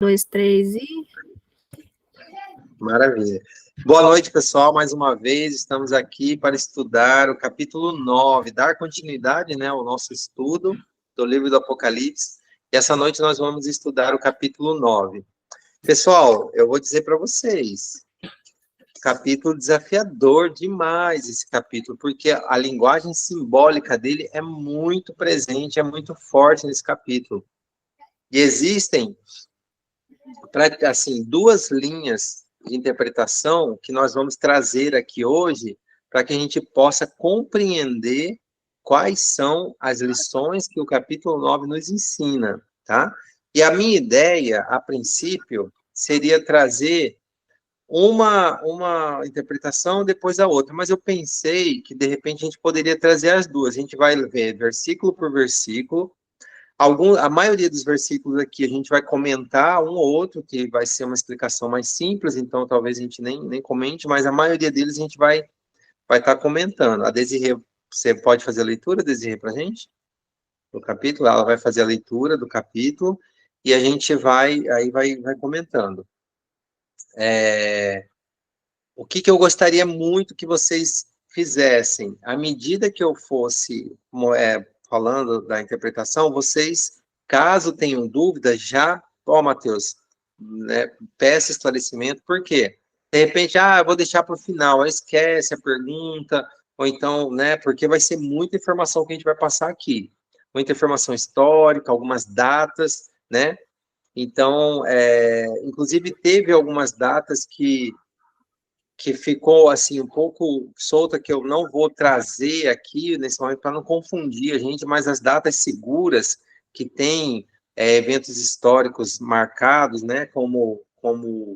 Dois, três e... Maravilha. Boa noite, pessoal. Mais uma vez, estamos aqui para estudar o capítulo 9, dar continuidade, né, ao nosso estudo do livro do Apocalipse. E essa noite nós vamos estudar o capítulo 9. Pessoal, eu vou dizer para vocês, capítulo desafiador demais esse capítulo, porque a linguagem simbólica dele é muito presente, é muito forte nesse capítulo. E existem, assim, duas linhas de interpretação que nós vamos trazer aqui hoje para que a gente possa compreender quais são as lições que o capítulo 9 nos ensina, tá? E a minha ideia, a princípio, seria trazer uma interpretação depois a outra, mas eu pensei que, de repente, a gente poderia trazer as duas. A gente vai ver versículo por versículo. A maioria dos versículos aqui a gente vai comentar um ou outro, que vai ser uma explicação mais simples, então talvez a gente nem comente, mas a maioria deles a gente vai estar comentando. A Desirê, você pode fazer a leitura, Desirê, para a gente? Do capítulo, ela vai fazer a leitura do capítulo, e a gente vai comentando. O que eu gostaria muito que vocês fizessem, à medida que eu fosse falando da interpretação, vocês, caso tenham dúvidas, já, Mateus, né, peça esclarecimento, por quê? De repente, eu vou deixar para o final, esquece a pergunta, ou então, né, porque vai ser muita informação que a gente vai passar aqui, muita informação histórica, algumas datas, né, então, inclusive teve algumas datas que ficou assim um pouco solta, que eu não vou trazer aqui nesse momento para não confundir a gente, mas as datas seguras que tem eventos históricos marcados, né, como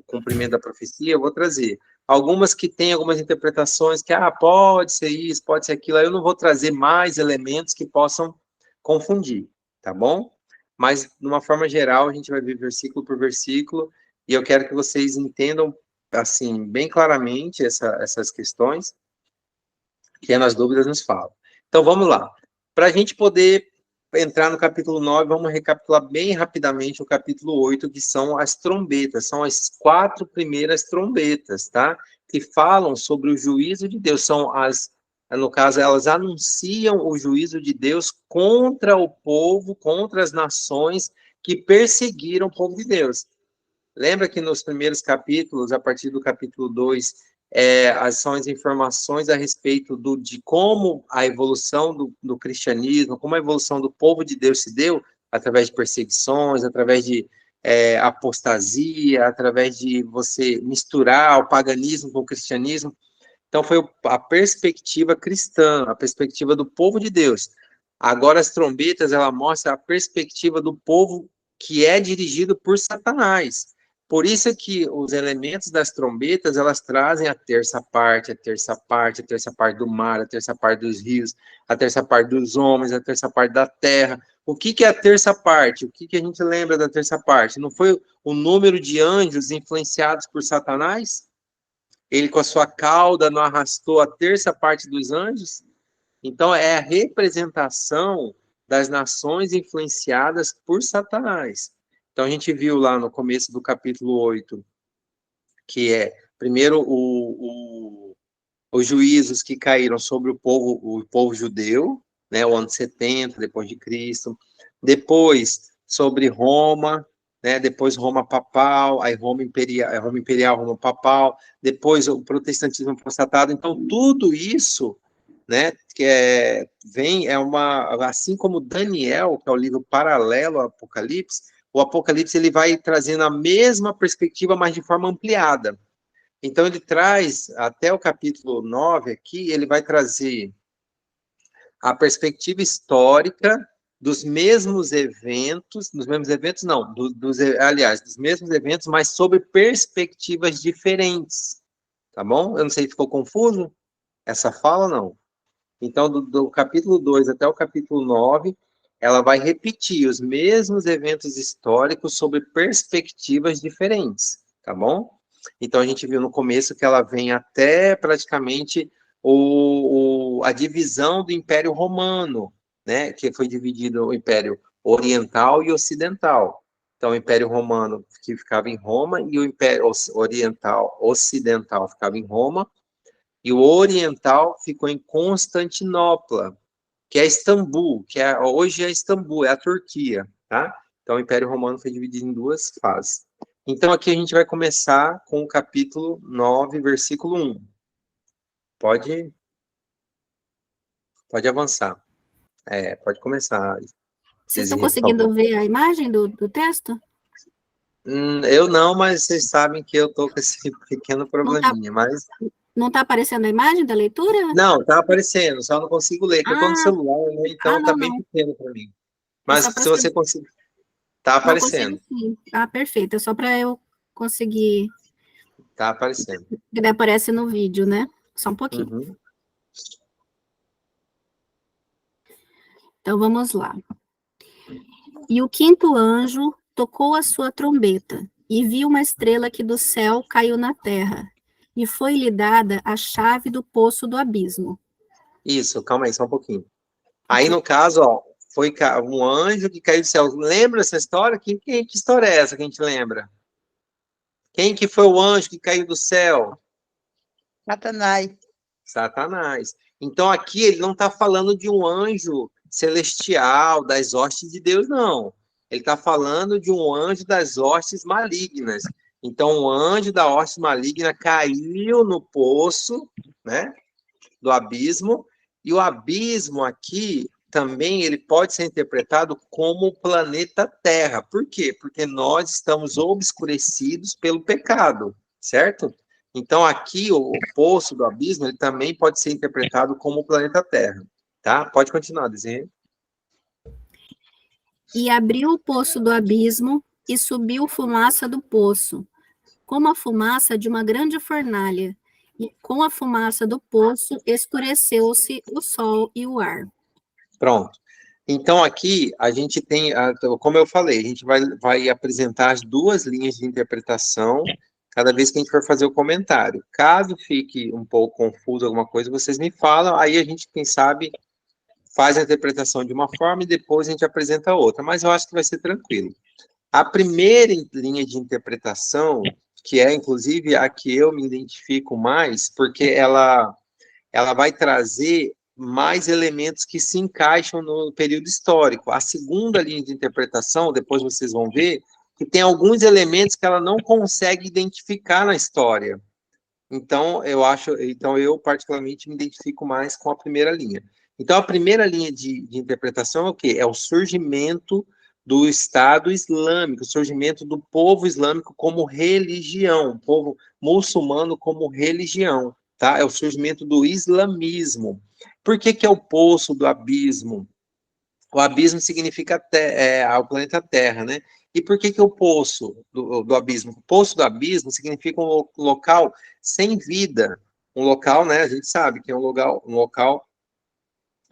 cumprimento da profecia, eu vou trazer. Algumas que têm algumas interpretações que, pode ser isso, pode ser aquilo, aí eu não vou trazer mais elementos que possam confundir, tá bom? Mas, de uma forma geral, a gente vai ver versículo por versículo, e eu quero que vocês entendam assim, bem claramente essas questões, que nas dúvidas nos falam. Então, vamos lá. Para a gente poder entrar no capítulo 9, vamos recapitular bem rapidamente o capítulo 8, que são as trombetas, são as 4 primeiras trombetas, tá? Que falam sobre o juízo de Deus, no caso, elas anunciam o juízo de Deus contra o povo, contra as nações que perseguiram o povo de Deus. Lembra que nos primeiros capítulos, a partir do capítulo 2, são as informações a respeito de como a evolução do cristianismo, como a evolução do povo de Deus se deu, através de perseguições, através de apostasia, através de você misturar o paganismo com o cristianismo. Então, foi a perspectiva cristã, a perspectiva do povo de Deus. Agora, as trombetas, ela mostra a perspectiva do povo que é dirigido por Satanás. Por isso é que os elementos das trombetas, elas trazem a terça parte, a terça parte, a terça parte do mar, a terça parte dos rios, a terça parte dos homens, a terça parte da terra. O que é a terça parte? O que a gente lembra da terça parte? Não foi o número de anjos influenciados por Satanás? Ele com a sua cauda não arrastou a terça parte dos anjos? Então, é a representação das nações influenciadas por Satanás. Então, a gente viu lá no começo do capítulo 8, que primeiro, os juízos que caíram sobre o povo judeu, né, o ano 70 depois de Cristo. Depois, sobre Roma, né, depois Roma papal, aí Roma imperial, Roma papal, depois o protestantismo apostatado. Então, tudo isso, né, que assim como Daniel, que é o livro paralelo ao Apocalipse, o Apocalipse ele vai trazendo a mesma perspectiva, mas de forma ampliada. Então, ele traz, até o capítulo 9 aqui, ele vai trazer a perspectiva histórica dos mesmos eventos, não, aliás, dos mesmos eventos, mas sob perspectivas diferentes, tá bom? Eu não sei se ficou confuso essa fala ou não. Então, do capítulo 2 até o capítulo 9, ela vai repetir os mesmos eventos históricos sob perspectivas diferentes, tá bom? Então, a gente viu no começo que ela vem até praticamente a divisão do Império Romano, né? Que foi dividido o Império Oriental e Ocidental. Então, o Império Romano que ficava em Roma e o Império Ocidental ficava em Roma, e o Oriental ficou em Constantinopla, que é Istambul, hoje é Istambul, é a Turquia, tá? Então, o Império Romano foi dividido em duas fases. Então, aqui a gente vai começar com o capítulo 9, versículo 1. Pode avançar. Pode começar. Vocês estão Desirê, por conseguindo favor. ver a imagem do texto? Eu não, mas vocês sabem que eu tô com esse pequeno Não está probleminha, mas... não tá aparecendo a imagem da leitura? Não, tá aparecendo, só não consigo ler, que eu tô no Ah, celular, né, então tá não, bem não. pequeno para mim. É Mas só para se você conseguir... Tá Não, consigo aparecendo, sim. Ah, perfeito. É só para eu conseguir. tá aparecendo. Ele aparece no vídeo, né? Só um pouquinho. Uhum. Então vamos lá. E o quinto anjo tocou a sua trombeta, e viu uma estrela que do céu caiu na terra, e foi-lhe dada a chave do poço do abismo. Isso, calma aí, só um pouquinho. Aí, no caso, ó, foi um anjo que caiu do céu. Lembra essa história? Que história é essa que a gente lembra? Quem que foi o anjo que caiu do céu? Satanás. Satanás. Então, aqui ele não está falando de um anjo celestial, das hostes de Deus, não. Ele está falando de um anjo das hostes malignas. Então, o anjo da hoste maligna caiu no poço, né, do abismo, e o abismo aqui também ele pode ser interpretado como o planeta Terra. Por quê? Porque nós estamos obscurecidos pelo pecado, certo? Então, aqui, o poço do abismo, ele também pode ser interpretado como o planeta Terra, tá? Pode continuar, desenho. E abriu o poço do abismo, e subiu fumaça do poço, como a fumaça de uma grande fornalha, e com a fumaça do poço escureceu-se o sol e o ar. Pronto. Então, aqui, a gente tem, como eu falei, a gente vai apresentar as duas linhas de interpretação cada vez que a gente for fazer o comentário. Caso fique um pouco confuso alguma coisa, vocês me falam, aí a gente, quem sabe, faz a interpretação de uma forma e depois a gente apresenta outra, mas eu acho que vai ser tranquilo. A primeira linha de interpretação, que é, inclusive, a que eu me identifico mais, porque ela vai trazer mais elementos que se encaixam no período histórico. A segunda linha de interpretação, depois vocês vão ver, que tem alguns elementos que ela não consegue identificar na história. Então, eu particularmente me identifico mais com a primeira linha. Então, a primeira linha de interpretação é o quê? É o surgimento do Estado Islâmico, o surgimento do povo islâmico como religião, o povo muçulmano como religião, tá? É o surgimento do islamismo. Por que é o poço do abismo? O abismo significa o planeta Terra, né? E por que o poço do abismo? O poço do abismo significa um local sem vida, um local, né? A gente sabe que é um local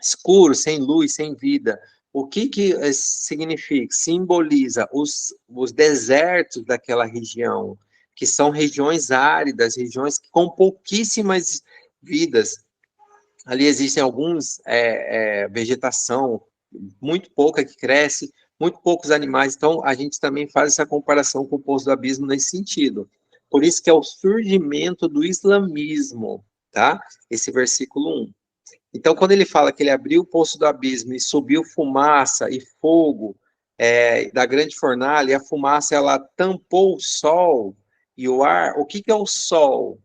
escuro, sem luz, sem vida. O que significa? Simboliza os desertos daquela região, que são regiões áridas, regiões com pouquíssimas vidas. Ali existem alguns vegetação, muito pouca que cresce, muito poucos animais. Então, a gente também faz essa comparação com o Poço do Abismo nesse sentido. Por isso que é o surgimento do islamismo, tá? Esse versículo 1. Então, quando ele fala que ele abriu o Poço do Abismo e subiu fumaça e fogo da grande fornalha, e a fumaça, ela tampou o sol e o ar. O que é o sol?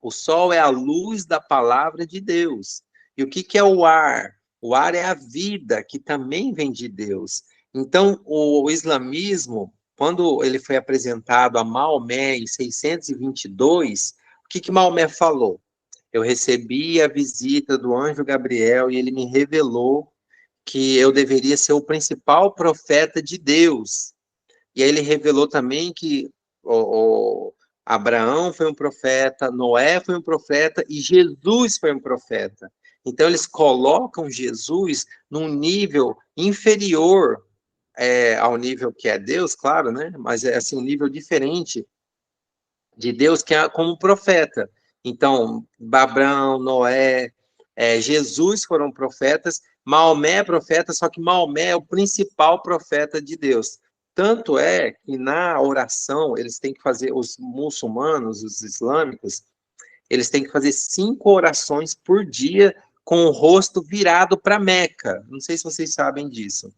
O sol é a luz da palavra de Deus. E o que é o ar? O ar é a vida, que também vem de Deus. Então, o islamismo, quando ele foi apresentado a Maomé em 622, o que Maomé falou? Eu recebi a visita do anjo Gabriel e ele me revelou que eu deveria ser o principal profeta de Deus. E aí ele revelou também que Abraão foi um profeta, Noé foi um profeta e Jesus foi um profeta. Então eles colocam Jesus num nível inferior ao nível que é Deus, claro, né? Mas é assim um nível diferente de Deus, que é como profeta. Então, Abraão, Noé, Jesus foram profetas, Maomé é profeta, só que Maomé é o principal profeta de Deus. Tanto é que na oração, eles têm que fazer, os muçulmanos, os islâmicos, eles têm que fazer 5 orações por dia com o rosto virado para Meca. Não sei se vocês sabem disso.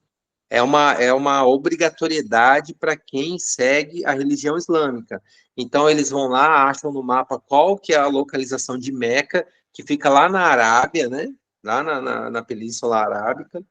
É uma obrigatoriedade para quem segue a religião islâmica. Então, eles vão lá, acham no mapa qual que é a localização de Meca, que fica lá na Arábia, né? Lá na Península Arábica.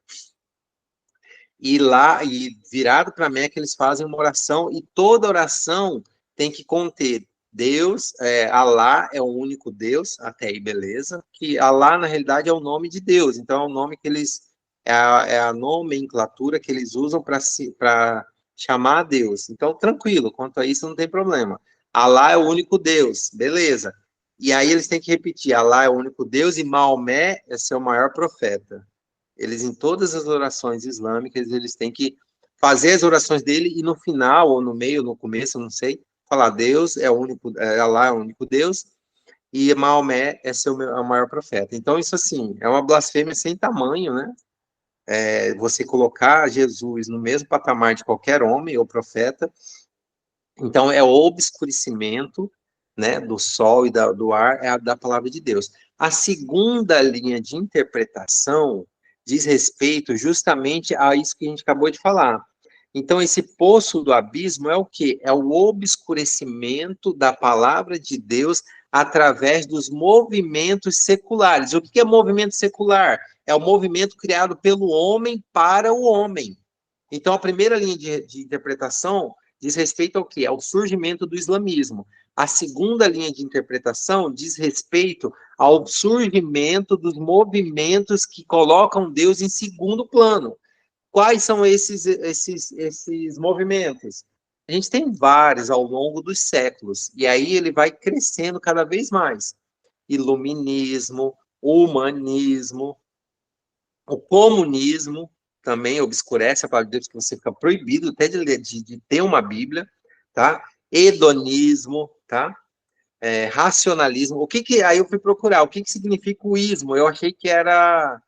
E lá, e virado para Meca, eles fazem uma oração, e toda oração tem que conter Deus, Alá é o único Deus, até aí beleza, que Alá, na realidade, é o nome de Deus, então é o nome que eles, é a nomenclatura que eles usam para chamar a Deus. Então, tranquilo, quanto a isso não tem problema. Alá é o único Deus, beleza. E aí eles têm que repetir, Alá é o único Deus e Maomé é seu maior profeta. Eles, em todas as orações islâmicas, eles têm que fazer as orações dele e no final, ou no meio, no começo, não sei, falar Deus é o único, Alá é o único Deus, e Maomé é é o maior profeta. Então, isso, assim, é uma blasfêmia sem tamanho, né? Você colocar Jesus no mesmo patamar de qualquer homem ou profeta. Então, é o obscurecimento, né, do sol e do ar, da palavra de Deus. A segunda linha de interpretação diz respeito justamente a isso que a gente acabou de falar. Então, esse poço do abismo é o quê? É o obscurecimento da palavra de Deus através dos movimentos seculares. O que é movimento secular? É o movimento criado pelo homem para o homem. Então, a primeira linha de interpretação diz respeito ao quê? Ao surgimento do islamismo. A segunda linha de interpretação diz respeito ao surgimento dos movimentos que colocam Deus em segundo plano. Quais são esses movimentos? A gente tem vários ao longo dos séculos, e aí ele vai crescendo cada vez mais. Iluminismo, humanismo, o comunismo também obscurece a palavra de Deus, que você fica proibido até de ter uma Bíblia, tá? Hedonismo, tá? Racionalismo. Aí eu fui procurar, o que significa o ismo? Eu achei que era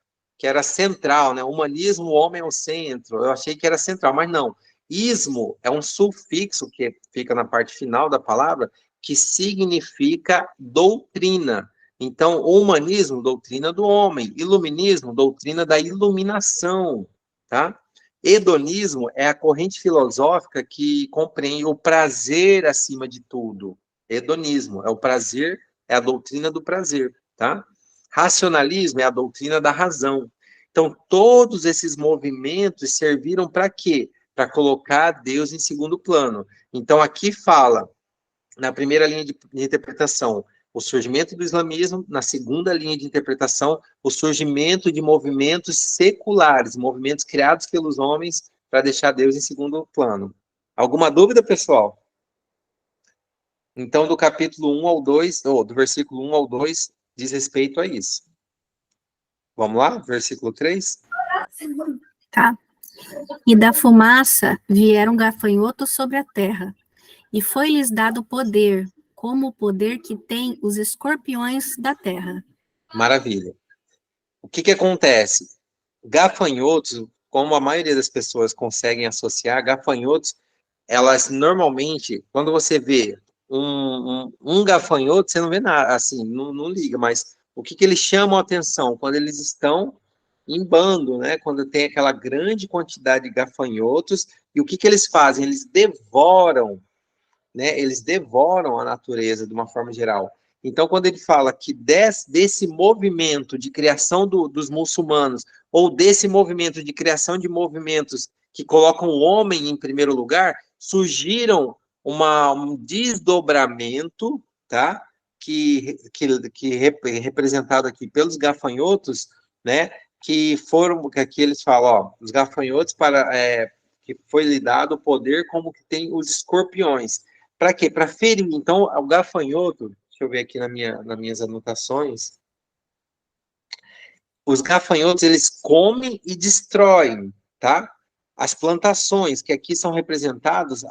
central, né? Humanismo, o homem é o centro. Eu achei que era central, mas não. Ismo é um sufixo que fica na parte final da palavra, que significa doutrina. Então, o humanismo, doutrina do homem. Iluminismo, doutrina da iluminação, tá? Hedonismo é a corrente filosófica que compreende o prazer acima de tudo. Hedonismo é o prazer, é a doutrina do prazer, tá? Racionalismo é a doutrina da razão. Então, todos esses movimentos serviram para quê? Para colocar Deus em segundo plano. Então, aqui fala, na primeira linha de interpretação, o surgimento do islamismo, na segunda linha de interpretação, o surgimento de movimentos seculares, movimentos criados pelos homens para deixar Deus em segundo plano. Alguma dúvida, pessoal? Então, do capítulo 1 ao 2, ou do versículo 1 ao 2, diz respeito a isso. Vamos lá? Versículo 3. Tá. E da fumaça vieram gafanhotos sobre a terra, e foi-lhes dado poder, como o poder que tem os escorpiões da terra. Maravilha. O que acontece? Gafanhotos, como a maioria das pessoas conseguem associar, gafanhotos, elas normalmente, quando você vê um gafanhoto, você não vê nada, assim, não liga, mas o que eles chamam a atenção? Quando eles estão em bando, né? Quando tem aquela grande quantidade de gafanhotos, e o que eles fazem? Eles devoram, né? Eles devoram a natureza de uma forma geral. Então, quando ele fala que desse movimento de criação dos muçulmanos, ou desse movimento de criação de movimentos que colocam o homem em primeiro lugar, surgiram um desdobramento, tá? Que representado aqui pelos gafanhotos, né? Que aqui eles falam, ó, os gafanhotos que foi lhe dado o poder como que tem os escorpiões. Para quê? Para ferir. Então, o gafanhoto, deixa eu ver aqui nas minhas anotações, os gafanhotos, eles comem e destroem, tá? As plantações, que aqui são representadas,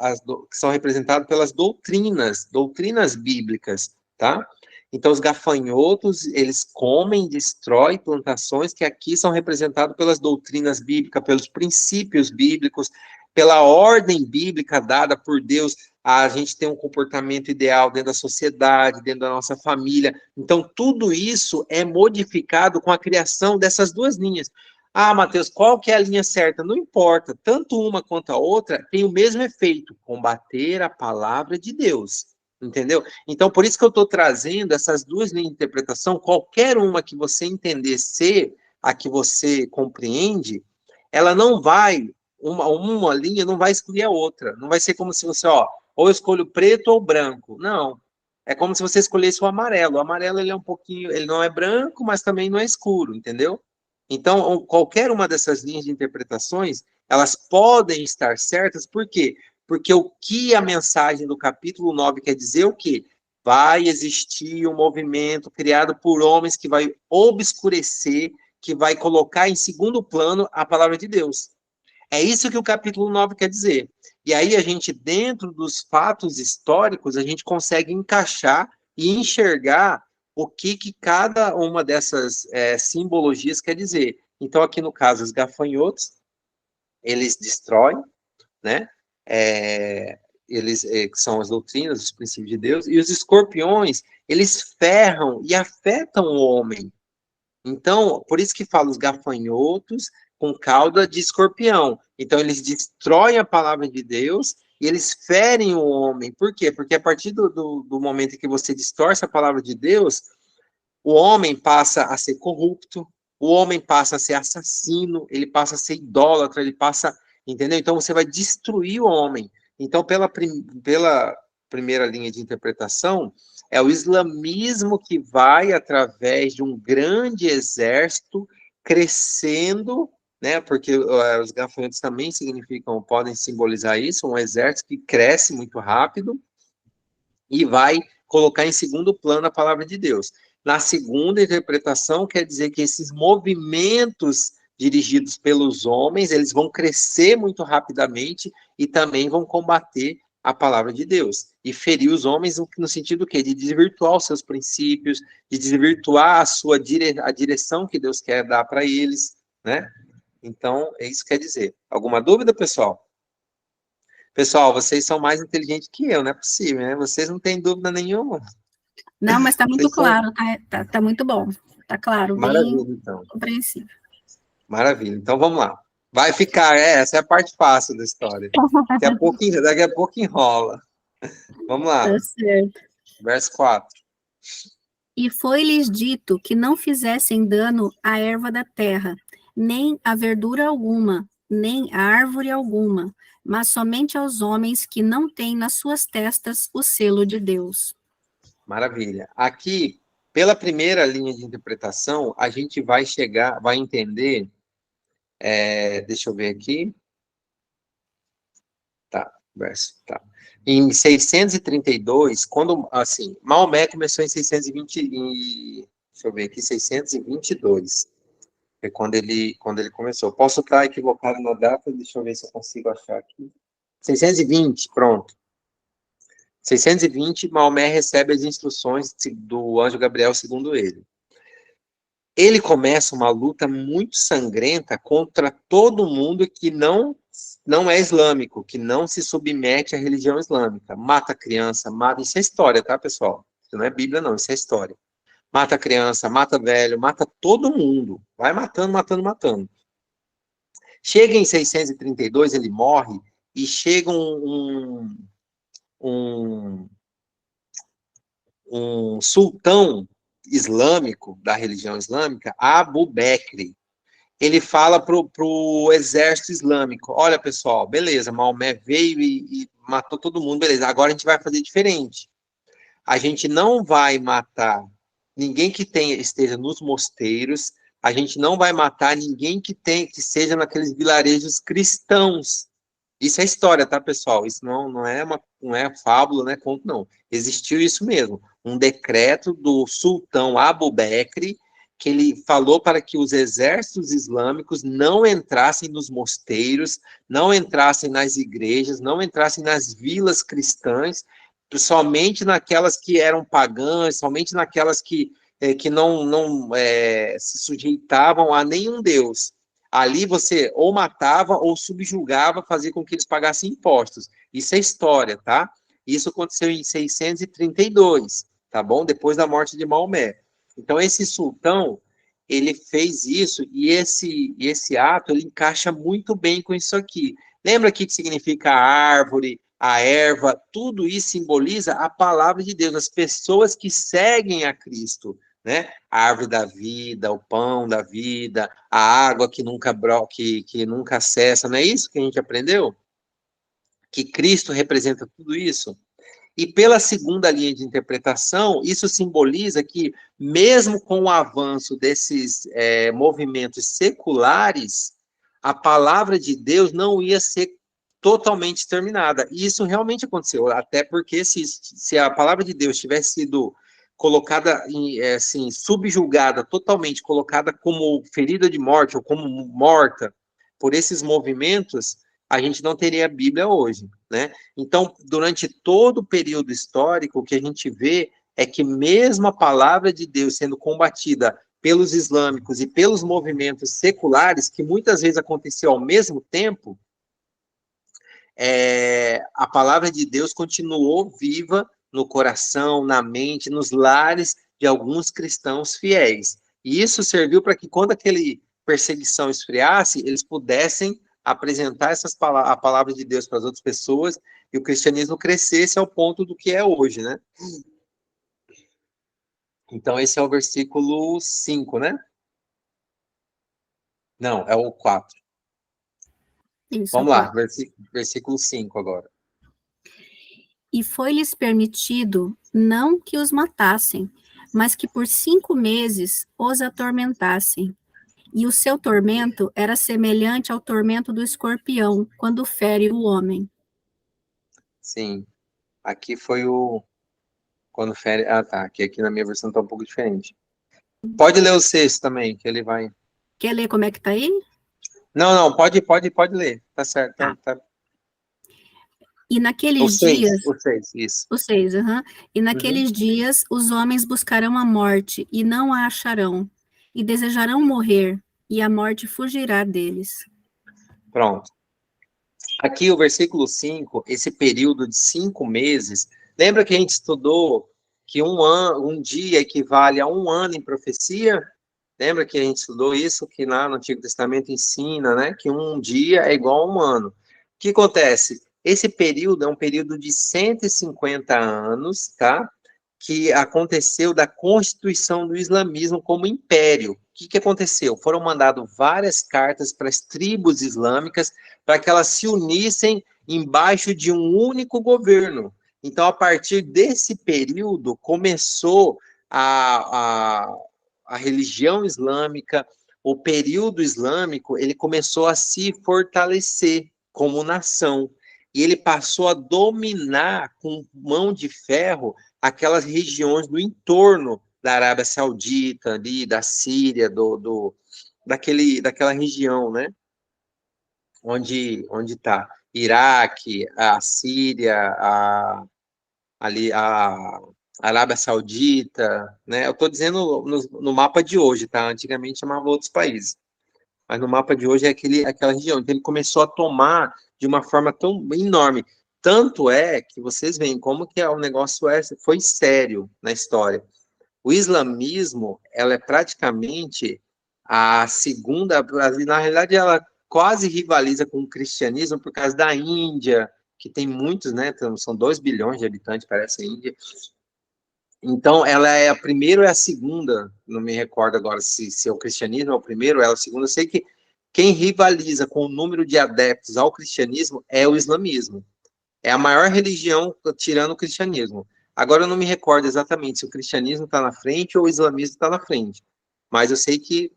que são representadas pelas doutrinas bíblicas, tá? Então, os gafanhotos, eles comem e destroem plantações que aqui são representadas pelas doutrinas bíblicas, pelos princípios bíblicos. pela ordem bíblica dada por Deus, a gente tem um comportamento ideal dentro da sociedade, dentro da nossa família. Então, tudo isso é modificado com a criação dessas duas linhas. Ah, Mateus, qual que é a linha certa? Não importa, tanto uma quanto a outra tem o mesmo efeito, combater a palavra de Deus, entendeu? Então, por isso que eu estou trazendo essas duas linhas de interpretação, qualquer uma que você entender ser a que você compreende, ela não vai, uma linha não vai excluir a outra, não vai ser como se você, ou eu escolho preto ou branco, não. É como se você escolhesse o amarelo. O amarelo, ele é um pouquinho, ele não é branco, mas também não é escuro, entendeu? Então, qualquer uma dessas linhas de interpretações, elas podem estar certas, por quê? Porque o que a mensagem do capítulo 9 quer dizer é o quê? Vai existir um movimento criado por homens que vai obscurecer, que vai colocar em segundo plano a palavra de Deus. É isso que o capítulo 9 quer dizer. E aí a gente, dentro dos fatos históricos, a gente consegue encaixar e enxergar o que cada uma dessas simbologias quer dizer. Então, aqui no caso, os gafanhotos, eles destroem, né? Eles são as doutrinas, os princípios de Deus, e os escorpiões, eles ferram e afetam o homem. Então, por isso que fala os gafanhotos com cauda de escorpião. Então, eles destroem a palavra de Deus e eles ferem o homem. Por quê? Porque a partir do momento em que você distorce a palavra de Deus, o homem passa a ser corrupto, o homem passa a ser assassino, ele passa a ser idólatra, ele passa, entendeu? Então, você vai destruir o homem. Então, pela primeira linha de interpretação, é o islamismo que vai, através de um grande exército, crescendo, né? Porque os gafanhotos também significam, podem simbolizar isso, um exército que cresce muito rápido e vai colocar em segundo plano a palavra de Deus. Na segunda interpretação, quer dizer que esses movimentos dirigidos pelos homens, eles vão crescer muito rapidamente e também vão combater a palavra de Deus. E ferir os homens no sentido do quê? De desvirtuar os seus princípios, de desvirtuar a direção que Deus quer dar para eles, né? Então, é isso que quer dizer. Alguma dúvida, pessoal? Pessoal, vocês são mais inteligentes que eu, não é possível, né? Vocês não têm dúvida nenhuma. Não, mas está muito Vocês são... claro, tá muito bom. Tá claro, Maravilha, bem então. compreensível. Maravilha. Então, vamos lá. Vai ficar, essa é a parte fácil da história. Daqui a pouco enrola. Vamos lá. Tá certo. Verso 4. E foi-lhes dito que não fizessem dano à erva da terra, nem a verdura alguma, nem a árvore alguma, mas somente aos homens que não têm nas suas testas o selo de Deus. Maravilha. Aqui, pela primeira linha de interpretação, a gente vai entender, deixa eu ver aqui. Tá. Em 632, quando, assim, Maomé começou em 620, deixa eu ver aqui, 622, é quando ele começou. Posso estar equivocado na data, deixa eu ver se eu consigo achar aqui. 620, pronto. 620, Maomé recebe as instruções do anjo Gabriel, segundo ele. Ele começa uma luta muito sangrenta contra todo mundo que não é islâmico, que não se submete à religião islâmica. Mata criança, isso é história, tá, pessoal? Isso não é Bíblia, não, isso é história. Mata criança, mata velho, mata todo mundo. Vai matando. Chega em 632, ele morre, e chega um sultão islâmico, da religião islâmica, Abu Bakr. Ele fala para o exército islâmico, olha, pessoal, beleza, Maomé veio e matou todo mundo, beleza, agora a gente vai fazer diferente. A gente não vai matar ninguém que esteja nos mosteiros, a gente não vai matar ninguém que seja naqueles vilarejos cristãos. Isso é história, tá, pessoal? Isso não é fábula, não é conto, não. Existiu isso mesmo. Um decreto do sultão Abu Bakr, que ele falou para que os exércitos islâmicos não entrassem nos mosteiros, não entrassem nas igrejas, não entrassem nas vilas cristãs, somente naquelas que eram pagãs, somente naquelas que não se sujeitavam a nenhum deus. Ali você ou matava ou subjugava, fazia com que eles pagassem impostos. Isso é história, tá? Isso aconteceu em 632, tá bom? Depois da morte de Maomé. Então, esse sultão, ele fez isso, e esse ato, ele encaixa muito bem com isso aqui. Lembra aqui que significa a árvore, a erva, tudo isso simboliza a palavra de Deus, as pessoas que seguem a Cristo, né? A árvore da vida, o pão da vida, a água que nunca cessa, não é isso que a gente aprendeu? Que Cristo representa tudo isso? E pela segunda linha de interpretação, isso simboliza que, mesmo com o avanço desses movimentos seculares, a palavra de Deus não ia ser totalmente exterminada. E isso realmente aconteceu, até porque se a palavra de Deus tivesse sido colocada, assim, subjugada totalmente, colocada como ferida de morte ou como morta por esses movimentos, a gente não teria a Bíblia hoje, né? Então, durante todo o período histórico, o que a gente vê é que mesmo a palavra de Deus sendo combatida pelos islâmicos e pelos movimentos seculares, que muitas vezes aconteceu ao mesmo tempo, a palavra de Deus continuou viva no coração, na mente, nos lares de alguns cristãos fiéis. E isso serviu para que, quando aquele perseguição esfriasse, eles pudessem apresentar a palavra de Deus para as outras pessoas e o cristianismo crescesse ao ponto do que é hoje, né? Então, esse é o versículo 5, né? Não, é o 4. Isso, Vamos lá, 4. versículo 5 agora. E foi-lhes permitido não que os matassem, mas que por 5 meses os atormentassem. E o seu tormento era semelhante ao tormento do escorpião, quando fere o homem. Sim, aqui foi o... Quando fere... Ah, tá, aqui na minha versão tá um pouco diferente. Pode ler o 6 também, que ele vai... Quer ler como é que tá aí? Não, pode ler, tá certo, Tá. tá. E O naqueles 6, dias... o 6, isso. Os 6, E Uhum. naqueles dias os homens buscarão a morte e não a acharão, e desejarão morrer, e a morte fugirá deles. Pronto. Aqui o versículo 5, esse período de 5 meses, lembra que a gente estudou que um dia equivale a 1 ano em profecia? Lembra que a gente estudou isso, que lá no Antigo Testamento ensina, né, que um dia é igual a 1 ano. O que acontece? Esse período é um período de 150 anos, tá? Que aconteceu da constituição do islamismo como império. O que aconteceu? Foram mandadas várias cartas para as tribos islâmicas para que elas se unissem embaixo de um único governo. Então, a partir desse período, começou a religião islâmica, o período islâmico, ele começou a se fortalecer como nação. E ele passou a dominar com mão de ferro aquelas regiões do entorno da Arábia Saudita, ali, da Síria, daquela região, né? Onde está Iraque, a Síria, ali a Arábia Saudita, né? Eu estou dizendo no mapa de hoje, tá? Antigamente chamava outros países, mas no mapa de hoje é aquela região. Então ele começou a tomar de uma forma tão enorme. Tanto é que vocês veem como que o negócio foi sério na história. O islamismo, ela é praticamente a segunda, na realidade ela quase rivaliza com o cristianismo por causa da Índia, que tem muitos, né, são 2 bilhões de habitantes, parece a Índia. Então, ela é a primeira ou é a segunda, não me recordo agora se é o cristianismo é o primeiro ou é a segunda. Eu sei que quem rivaliza com o número de adeptos ao cristianismo é o islamismo. É a maior religião tirando o cristianismo. Agora eu não me recordo exatamente se o cristianismo está na frente ou o islamismo está na frente. Mas eu sei que,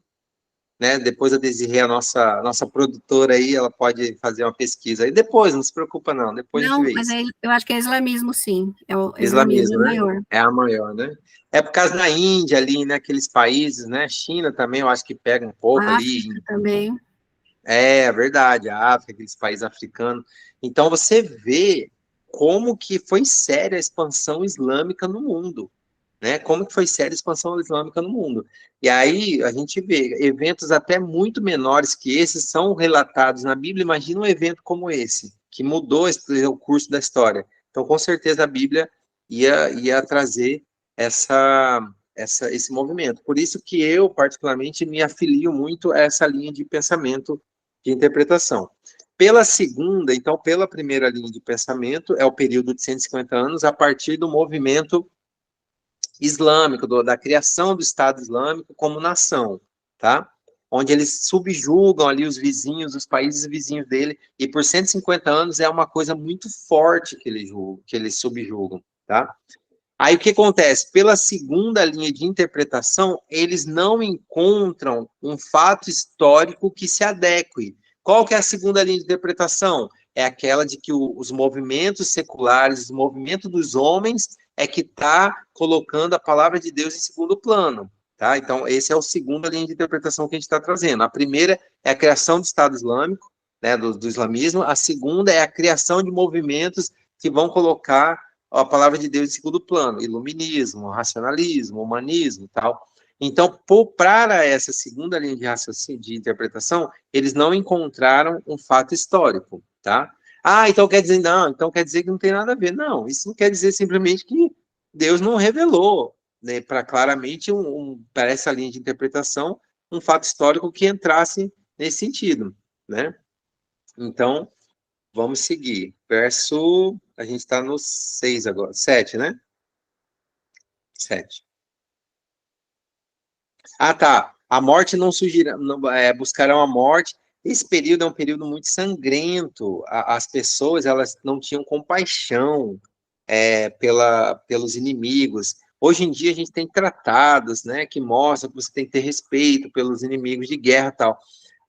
né, depois a Desirê, a nossa produtora aí, ela pode fazer uma pesquisa. E depois, não se preocupa não, depois a gente Não, vê mas isso. eu acho que é islamismo, sim. É o islamismo, é Islamismo, né? maior. É a maior, né? É por causa da Índia ali, né? Aqueles países, né? China também, eu acho que pega um pouco A ali. África também. É verdade, a África, aqueles países africanos. Então você vê como que foi séria a expansão islâmica no mundo. né? Como que foi séria a expansão islâmica no mundo. E aí a gente vê eventos até muito menores que esses são relatados na Bíblia. Imagina um evento como esse, que mudou o curso da história. Então, com certeza, a Bíblia ia trazer esse movimento. Por isso que eu, particularmente, me afilio muito a essa linha de pensamento de interpretação. Pela segunda, então, pela primeira linha de pensamento, é o período de 150 anos, a partir do movimento islâmico, da criação do Estado Islâmico como nação, tá? Onde eles subjugam ali os vizinhos, os países vizinhos dele, e por 150 anos é uma coisa muito forte que eles subjugam, tá? Aí o que acontece? Pela segunda linha de interpretação, eles não encontram um fato histórico que se adeque. Qual que é a segunda linha de interpretação? É aquela de que os movimentos seculares, o movimento dos homens, é que está colocando a palavra de Deus em segundo plano. Tá? Então, esse é a segunda linha de interpretação que a gente está trazendo. A primeira é a criação do Estado Islâmico, né, do islamismo. A segunda é a criação de movimentos que vão colocar a palavra de Deus em segundo plano, iluminismo, racionalismo, humanismo e tal. Então, para essa segunda linha de raciocínio, de interpretação, eles não encontraram um fato histórico, tá? Ah, então quer dizer, não, então quer dizer que não tem nada a ver. Não, isso não quer dizer simplesmente que Deus não revelou, né, para claramente, para essa linha de interpretação, um fato histórico que entrasse nesse sentido, né? Então, vamos seguir. A gente está no 6 agora. 7, né? 7. Ah, tá. A morte não surgirá, buscarão a morte. Esse período é um período muito sangrento. As pessoas, elas não tinham compaixão pelos inimigos. Hoje em dia a gente tem tratados, né, que mostram que você tem que ter respeito pelos inimigos de guerra e tal.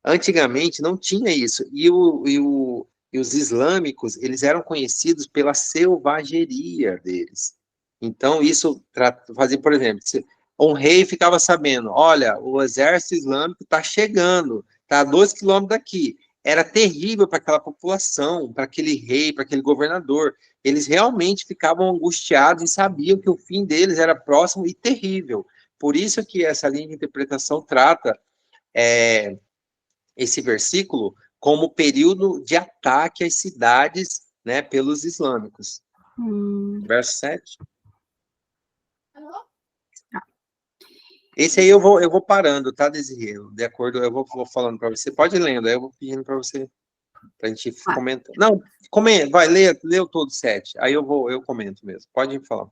Antigamente não tinha isso. E os islâmicos, eles eram conhecidos pela selvageria deles. Então, isso fazia, por exemplo, um rei ficava sabendo, olha, o exército islâmico está chegando, está a 2 quilômetros daqui. Era terrível para aquela população, para aquele rei, para aquele governador. Eles realmente ficavam angustiados e sabiam que o fim deles era próximo e terrível. Por isso que essa linha de interpretação trata esse versículo como período de ataque às cidades, né, pelos islâmicos. Verso 7. Esse aí eu vou parando, tá, Desirê? De acordo, eu vou falando para você. Pode ir lendo, aí eu vou pedindo para você, para a gente comentar. Não, comenta, vai, lê todo 7. Aí eu comento mesmo. Pode falar.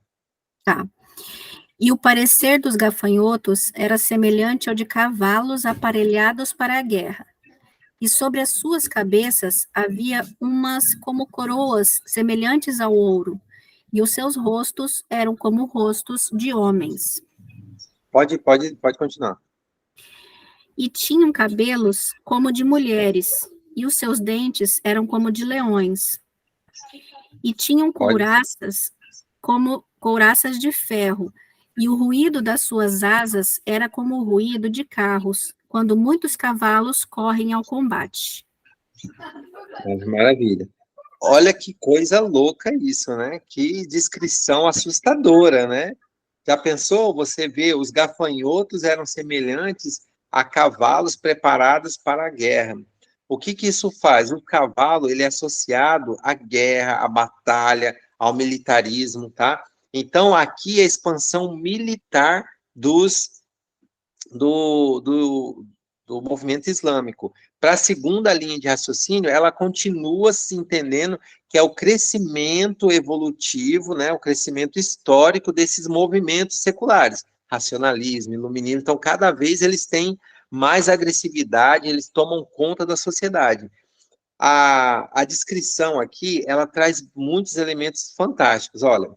Tá. E o parecer dos gafanhotos era semelhante ao de cavalos aparelhados para a guerra. E sobre as suas cabeças havia umas como coroas semelhantes ao ouro, e os seus rostos eram como rostos de homens. Pode continuar. E tinham cabelos como de mulheres, e os seus dentes eram como de leões. E tinham couraças como couraças de ferro, e o ruído das suas asas era como o ruído de carros, quando muitos cavalos correm ao combate. Maravilha. Olha que coisa louca isso, né? Que descrição assustadora, né? Já pensou? Você vê, os gafanhotos eram semelhantes a cavalos preparados para a guerra. O que isso faz? O cavalo, ele é associado à guerra, à batalha, ao militarismo, tá? Então, aqui é a expansão militar do movimento islâmico. Para a segunda linha de raciocínio, ela continua se entendendo que é o crescimento evolutivo, né, o crescimento histórico desses movimentos seculares, racionalismo, iluminismo. Então, cada vez eles têm mais agressividade, eles tomam conta da sociedade. A descrição aqui, ela traz muitos elementos fantásticos. Olha,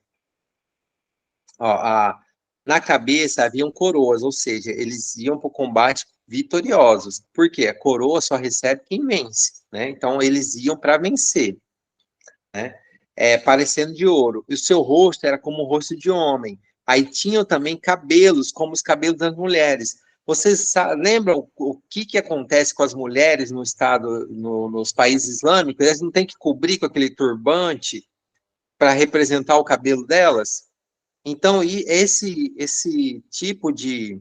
na cabeça haviam coroas, ou seja, eles iam para o combate vitoriosos. Por quê? A coroa só recebe quem vence, né? Então, eles iam para vencer, né? Parecendo de ouro. E o seu rosto era como o rosto de homem. Aí tinham também cabelos, como os cabelos das mulheres. Vocês lembram o que acontece com as mulheres no estado, nos países islâmicos? Elas não têm que cobrir com aquele turbante para representar o cabelo delas? Então, e esse tipo de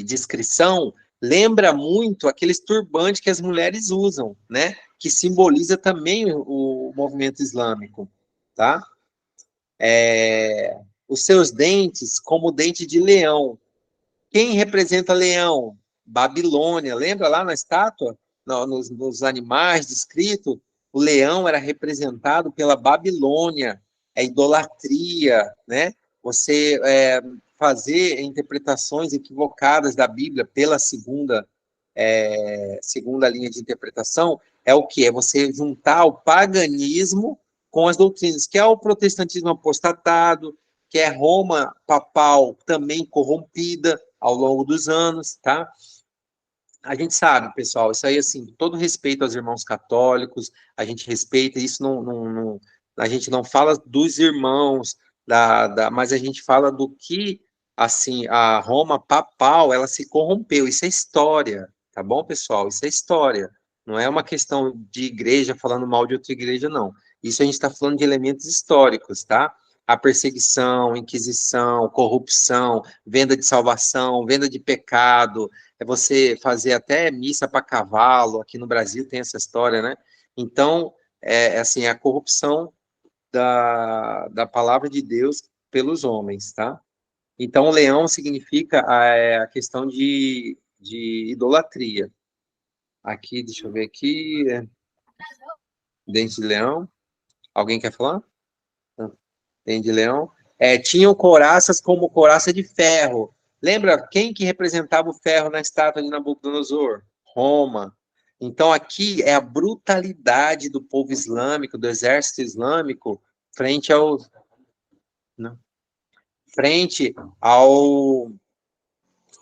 descrição lembra muito aqueles turbantes que as mulheres usam, né? Que simboliza também o movimento islâmico, tá? Os seus dentes como dente de leão. Quem representa leão? Babilônia. Lembra lá na estátua? Nos animais descritos? O leão era representado pela Babilônia, a idolatria, né? Você fazer interpretações equivocadas da Bíblia pela segunda linha de interpretação é o que? É você juntar o paganismo com as doutrinas, que é o protestantismo apostatado, que é Roma papal também corrompida ao longo dos anos, tá? A gente sabe, pessoal, isso aí, assim, todo respeito aos irmãos católicos, a gente respeita, isso a gente não fala dos irmãos, mas a gente fala do que, assim, a Roma papal, ela se corrompeu, isso é história, tá bom, pessoal? Isso é história, não é uma questão de igreja falando mal de outra igreja, não. Isso a gente está falando de elementos históricos, tá? A perseguição, inquisição, corrupção, venda de salvação, venda de pecado, é você fazer até missa para cavalo, aqui no Brasil tem essa história, né? Então, assim, a corrupção da palavra de Deus pelos homens, tá? Então, leão significa a questão de idolatria. Aqui, deixa eu ver aqui, dente de leão. Alguém quer falar? Dente de leão. Tinham couraças como couraça de ferro. Lembra quem que representava o ferro na estátua de Nabucodonosor? Roma. Então aqui é a brutalidade do povo islâmico, do exército islâmico, frente ao, não, frente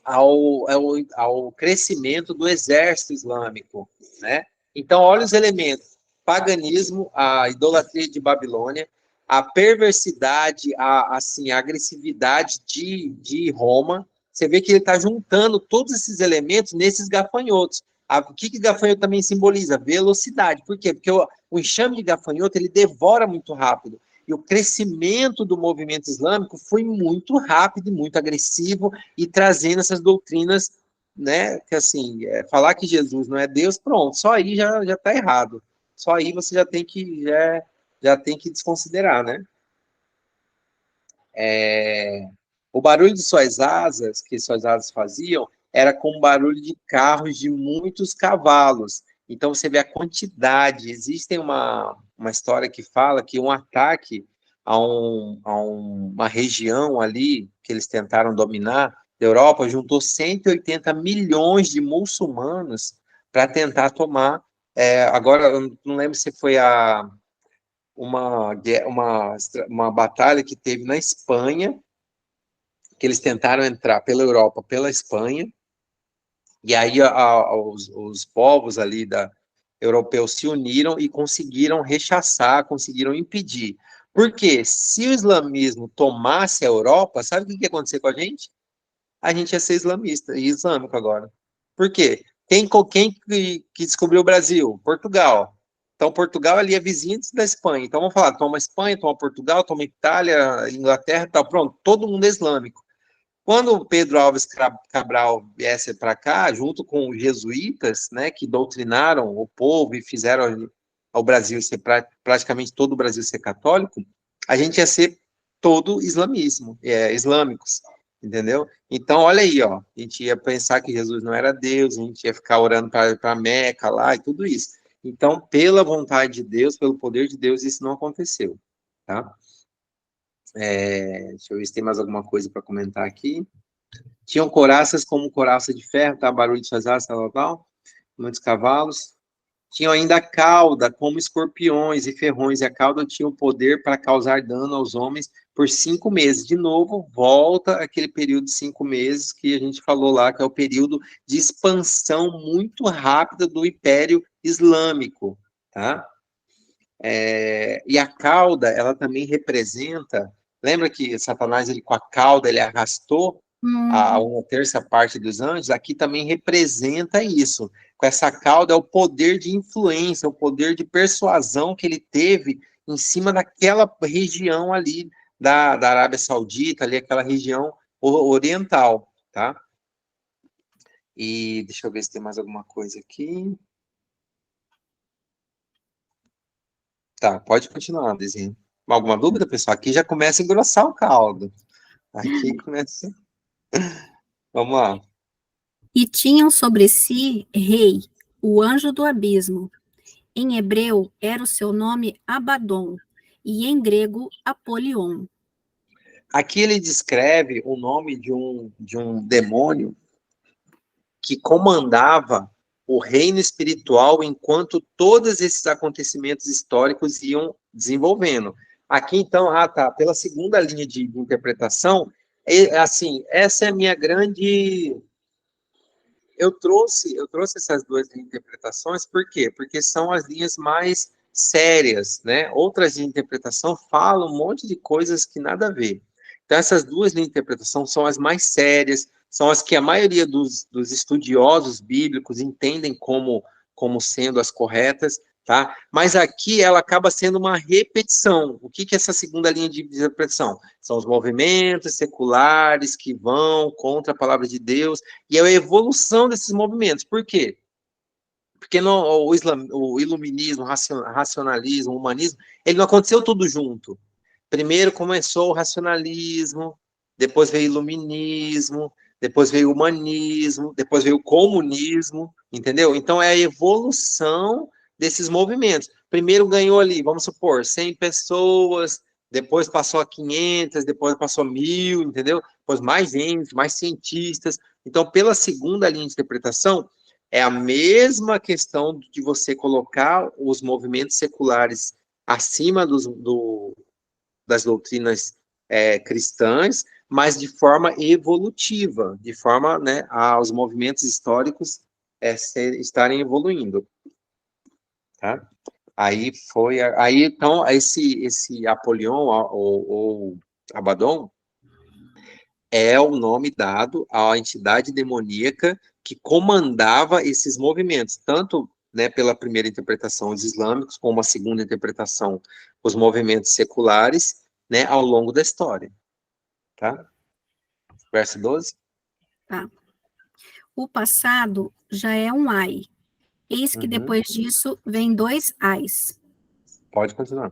ao crescimento do exército islâmico, né? Então olha os elementos: paganismo, a idolatria de Babilônia, a perversidade, assim, a agressividade de Roma. Você vê que ele está juntando todos esses elementos nesses gafanhotos. O que gafanhoto também simboliza? Velocidade. Por quê? Porque o enxame de gafanhoto, ele devora muito rápido. E o crescimento do movimento islâmico foi muito rápido e muito agressivo, e trazendo essas doutrinas, né, que assim, falar que Jesus não é Deus, pronto, só aí já está errado. Só aí você já tem que desconsiderar, né? O barulho de suas asas, que suas asas faziam, era como barulho de carros de muitos cavalos. Então você vê a quantidade. Existem uma história que fala que um ataque uma região ali que eles tentaram dominar da Europa juntou 180 milhões de muçulmanos para tentar tomar. Agora, eu não lembro se foi uma batalha que teve na Espanha, que eles tentaram entrar pela Europa, pela Espanha, e aí os povos ali europeus se uniram e conseguiram rechaçar, conseguiram impedir. Porque se o islamismo tomasse a Europa, sabe o que ia acontecer com a gente? A gente ia ser islamista e islâmico agora. Por quê? Quem que descobriu o Brasil? Portugal. Então, Portugal ali é vizinho da Espanha. Então, vamos falar, toma Espanha, toma Portugal, toma Itália, Inglaterra e tal. Pronto, todo mundo é islâmico. Quando o Pedro Alves Cabral viesse para cá, junto com os jesuítas, né, que doutrinaram o povo e fizeram ao Brasil ser praticamente todo o Brasil ser católico, a gente ia ser todo islâmicos, entendeu? Então, olha aí, ó, a gente ia pensar que Jesus não era Deus, a gente ia ficar orando para Meca lá e tudo isso. Então, pela vontade de Deus, pelo poder de Deus, isso não aconteceu, tá? Deixa eu ver se tem mais alguma coisa para comentar aqui. Tinham couraças como couraça de ferro, tá? Barulho de suas asas, tal. Muitos cavalos. Tinham ainda a cauda, como escorpiões e ferrões, e a cauda tinha o poder para causar dano aos homens por 5 meses. De novo, volta aquele período de 5 meses que a gente falou lá, que é o período de expansão muito rápida do Império Islâmico, tá? E a cauda, ela também representa. Lembra que Satanás, ele com a cauda, ele arrastou a uma terça parte dos anjos? Aqui também representa isso. Com essa cauda é o poder de influência, o poder de persuasão que ele teve em cima daquela região ali da Arábia Saudita, ali aquela região oriental, tá? E deixa eu ver se tem mais alguma coisa aqui. Tá, pode continuar, desenho. Alguma dúvida, pessoal? Aqui já começa a engrossar o caldo. Aqui começa... Vamos lá. E tinham sobre si rei, o anjo do abismo. Em hebreu era o seu nome Abaddon, e em grego Apolion. Aqui ele descreve o nome de um demônio que comandava o reino espiritual enquanto todos esses acontecimentos históricos iam desenvolvendo. Aqui, então, pela segunda linha de interpretação, assim, essa é a minha grande... Eu trouxe essas duas interpretações, por quê? Porque são as linhas mais sérias, né? Outras de interpretação falam um monte de coisas que nada a ver. Então, essas duas linhas de interpretação são as mais sérias, são as que a maioria dos estudiosos bíblicos entendem como sendo as corretas, tá? Mas aqui ela acaba sendo uma repetição. O que é essa segunda linha de interpretação? São os movimentos seculares que vão contra a palavra de Deus, e é a evolução desses movimentos. Por quê? Porque o iluminismo, o racionalismo, o humanismo, ele não aconteceu tudo junto. Primeiro começou o racionalismo, depois veio o iluminismo, depois veio o humanismo, depois veio o comunismo, entendeu? Então é a evolução desses movimentos. Primeiro ganhou ali, vamos supor, 100 pessoas, depois passou a 500, depois passou a 1.000, entendeu? Depois mais gente, mais cientistas. Então, pela segunda linha de interpretação, é a mesma questão de você colocar os movimentos seculares acima das doutrinas cristãs, mas de forma evolutiva, de forma, né, aos movimentos históricos estarem evoluindo, tá? Aí então esse Apolion ou Abaddon é o nome dado à entidade demoníaca que comandava esses movimentos, tanto, né, pela primeira interpretação os islâmicos, como a segunda interpretação os movimentos seculares, né, ao longo da história, tá? Verso 12. Tá? O passado já é um ai. Eis que depois disso vem 2 ais. Pode continuar.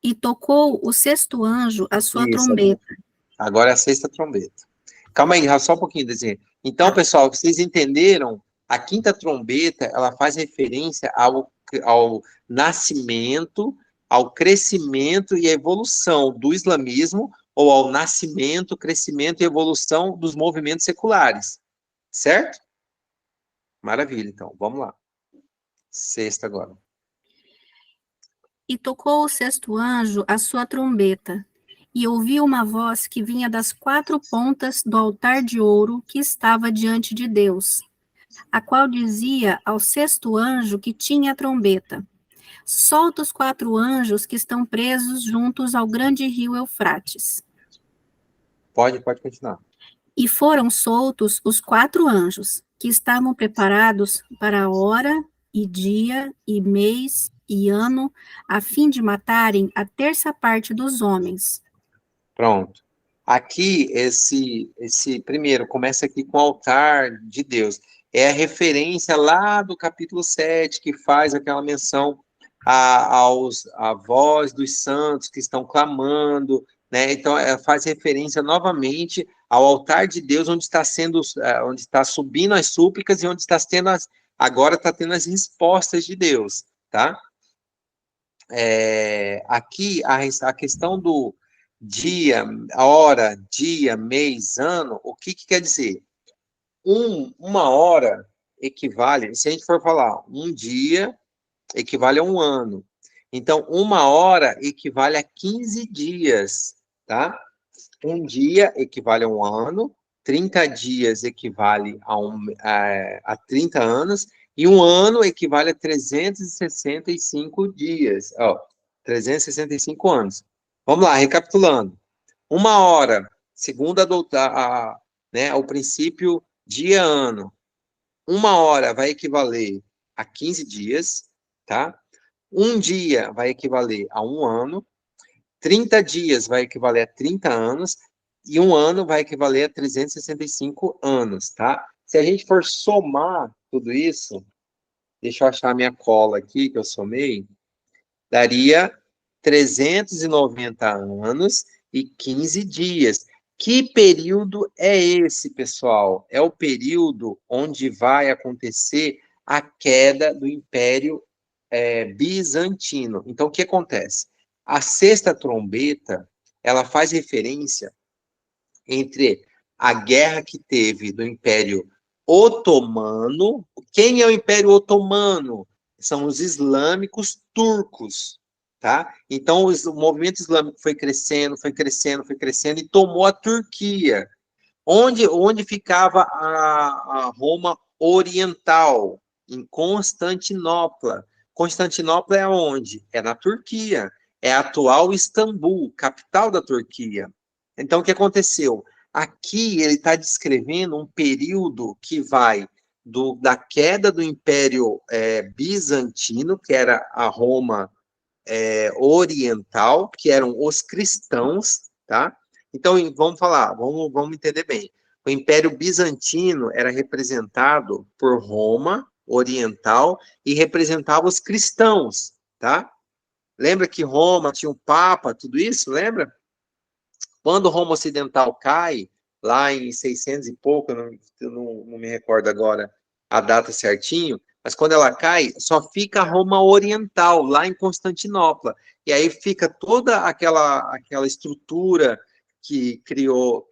E tocou o sexto anjo a sua Isso, trombeta. agora é a sexta trombeta. Calma aí, só um pouquinho, desenho. Então, Tá. pessoal, vocês entenderam? A quinta trombeta, ela faz referência ao nascimento, ao crescimento e evolução do islamismo, ou ao nascimento, crescimento e evolução dos movimentos seculares. Certo? Maravilha, então, vamos lá. Sexta agora. E tocou o sexto anjo a sua trombeta, e ouviu uma voz que vinha das 4 pontas do altar de ouro que estava diante de Deus, a qual dizia ao sexto anjo que tinha a trombeta: solta os 4 anjos que estão presos juntos ao grande rio Eufrates. Pode continuar. E foram soltos os 4 anjos, que estavam preparados para a hora, e dia, e mês, e ano, a fim de matarem a terça parte dos homens. Pronto. Aqui, esse primeiro, começa aqui com o altar de Deus. É a referência lá do capítulo 7, que faz aquela menção à voz dos santos que estão clamando, né? Então, faz referência novamente ao altar de Deus, onde está subindo as súplicas e onde agora está tendo as respostas de Deus, tá? Aqui, a questão do dia, hora, dia, mês, ano, o que quer dizer? Uma hora equivale, se a gente for falar, um dia equivale a um ano. Então, uma hora equivale a 15 dias, tá? Um dia equivale a um ano, 30 dias equivale a 30 anos, e um ano equivale a 365 dias, 365 anos. Vamos lá, recapitulando. Uma hora, segundo né, o princípio dia-ano, uma hora vai equivaler a 15 dias, tá? Um dia vai equivaler a um ano, 30 dias vai equivaler a 30 anos, e um ano vai equivaler a 365 anos, tá? Se a gente for somar tudo isso, deixa eu achar a minha cola aqui, que eu somei, daria 390 anos e 15 dias. Que período é esse, pessoal? É o período onde vai acontecer a queda do Império Bizantino. Então, o que acontece? A sexta trombeta, ela faz referência entre a guerra que teve do Império Otomano. Quem é o Império Otomano? São os islâmicos turcos, tá? Então, o movimento islâmico foi crescendo, foi crescendo, foi crescendo e tomou a Turquia. Onde ficava a Roma Oriental? Em Constantinopla. Constantinopla é onde? É na Turquia. É a atual Istambul, capital da Turquia. Então, o que aconteceu? Aqui ele está descrevendo um período que vai da queda do Império Bizantino, que era a Roma Oriental, que eram os cristãos, tá? Então, vamos falar, vamos entender bem. O Império Bizantino era representado por Roma Oriental e representava os cristãos, tá? Lembra que Roma tinha um Papa, tudo isso, lembra? Quando Roma Ocidental cai, lá em 600 e pouco, eu não me recordo agora a data certinho, mas quando ela cai, só fica Roma Oriental, lá em Constantinopla. E aí fica toda aquela estrutura que criou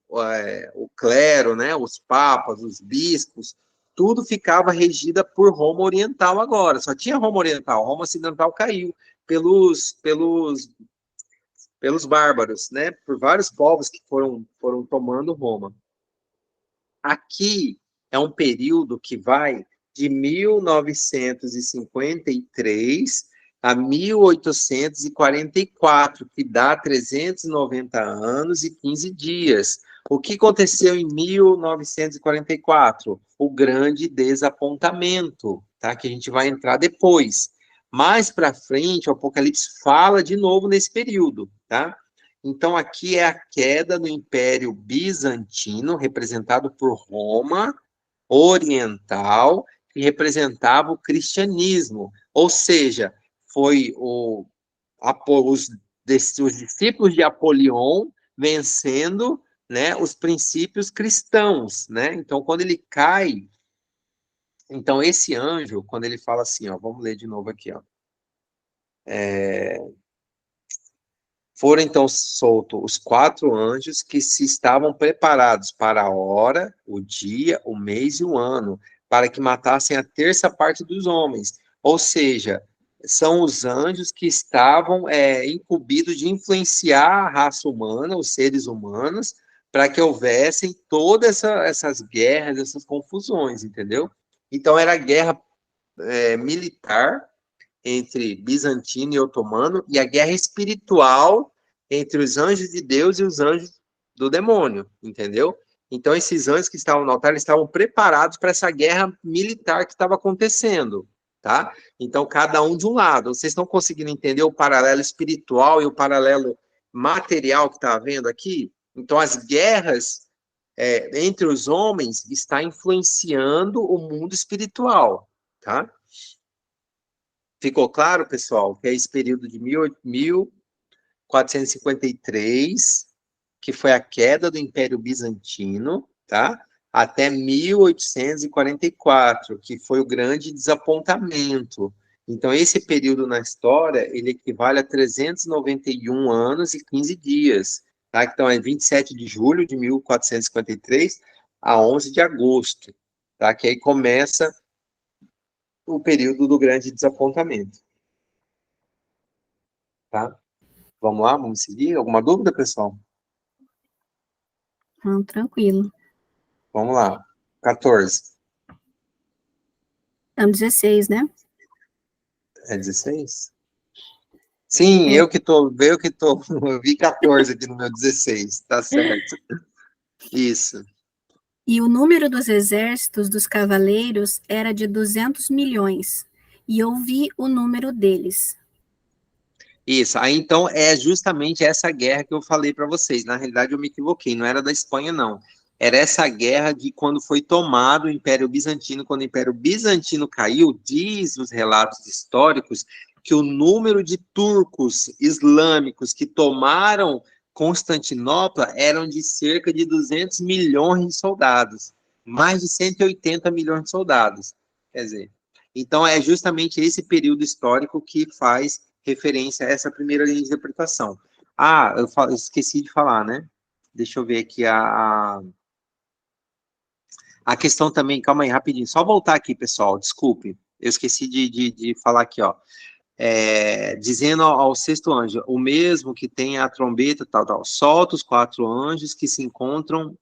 o clero, né, os papas, os bispos, tudo ficava regida por Roma Oriental agora. Só tinha Roma Oriental, Roma Ocidental caiu pelos bárbaros, né? Por vários povos que foram tomando Roma. Aqui é um período que vai de 1953 a 1844, que dá 390 anos e 15 dias. O que aconteceu em 1944? O grande desapontamento, tá? Que a gente vai entrar depois. Mais para frente, o Apocalipse fala de novo nesse período, tá? Então, aqui é a queda do Império Bizantino, representado por Roma Oriental, que representava o cristianismo. Ou seja, foi os discípulos de Apolion vencendo, né, os princípios cristãos, né? Então, quando ele cai, então esse anjo, quando ele fala assim, ó, vamos ler de novo aqui, ó. Foram então soltos os 4 anjos que se estavam preparados para a hora, o dia, o mês e o ano, para que matassem a terça parte dos homens. Ou seja, são os anjos que estavam incumbidos de influenciar a raça humana, os seres humanos, para que houvessem todas essas guerras, essas confusões, entendeu? Então era guerra militar entre bizantino e otomano, e a guerra espiritual entre os anjos de Deus e os anjos do demônio, entendeu? Então, esses anjos que estavam no altar, eles estavam preparados para essa guerra militar que estava acontecendo, tá? Então, cada um de um lado. Vocês estão conseguindo entender o paralelo espiritual e o paralelo material que está havendo aqui? Então, as guerras entre os homens está influenciando o mundo espiritual, tá? Ficou claro, pessoal, que é esse período de 1453, que foi a queda do Império Bizantino, tá? Até 1844, que foi o grande desapontamento. Então, esse período na história, ele equivale a 391 anos e 15 dias, tá? Então, é 27 de julho de 1453 a 11 de agosto, tá? Que aí começa o período do grande desapontamento, tá? Vamos lá, vamos seguir? Alguma dúvida, pessoal? Não, tranquilo. Vamos lá. 14. Então, 16, né? É 16? Sim, É. eu eu vi 14 aqui no meu 16, tá certo. Isso. E o número dos exércitos dos cavaleiros era de 200 milhões, e eu vi o número deles. Isso, aí então é justamente essa guerra que eu falei para vocês. Na realidade eu me equivoquei, não era da Espanha, não. Era essa guerra de quando foi tomado o Império Bizantino. Quando o Império Bizantino caiu, diz os relatos históricos que o número de turcos islâmicos que tomaram Constantinopla eram de cerca de 200 milhões de soldados, mais de 180 milhões de soldados. Quer dizer, então é justamente esse período histórico que faz referência a essa primeira linha de interpretação. Ah, eu esqueci de falar, né? Deixa eu ver aqui a questão também, calma aí, rapidinho, só voltar aqui, pessoal, desculpe, eu esqueci de falar aqui, ó. Dizendo ao sexto anjo, o mesmo que tem a trombeta, tal, solta os 4 anjos que se encontram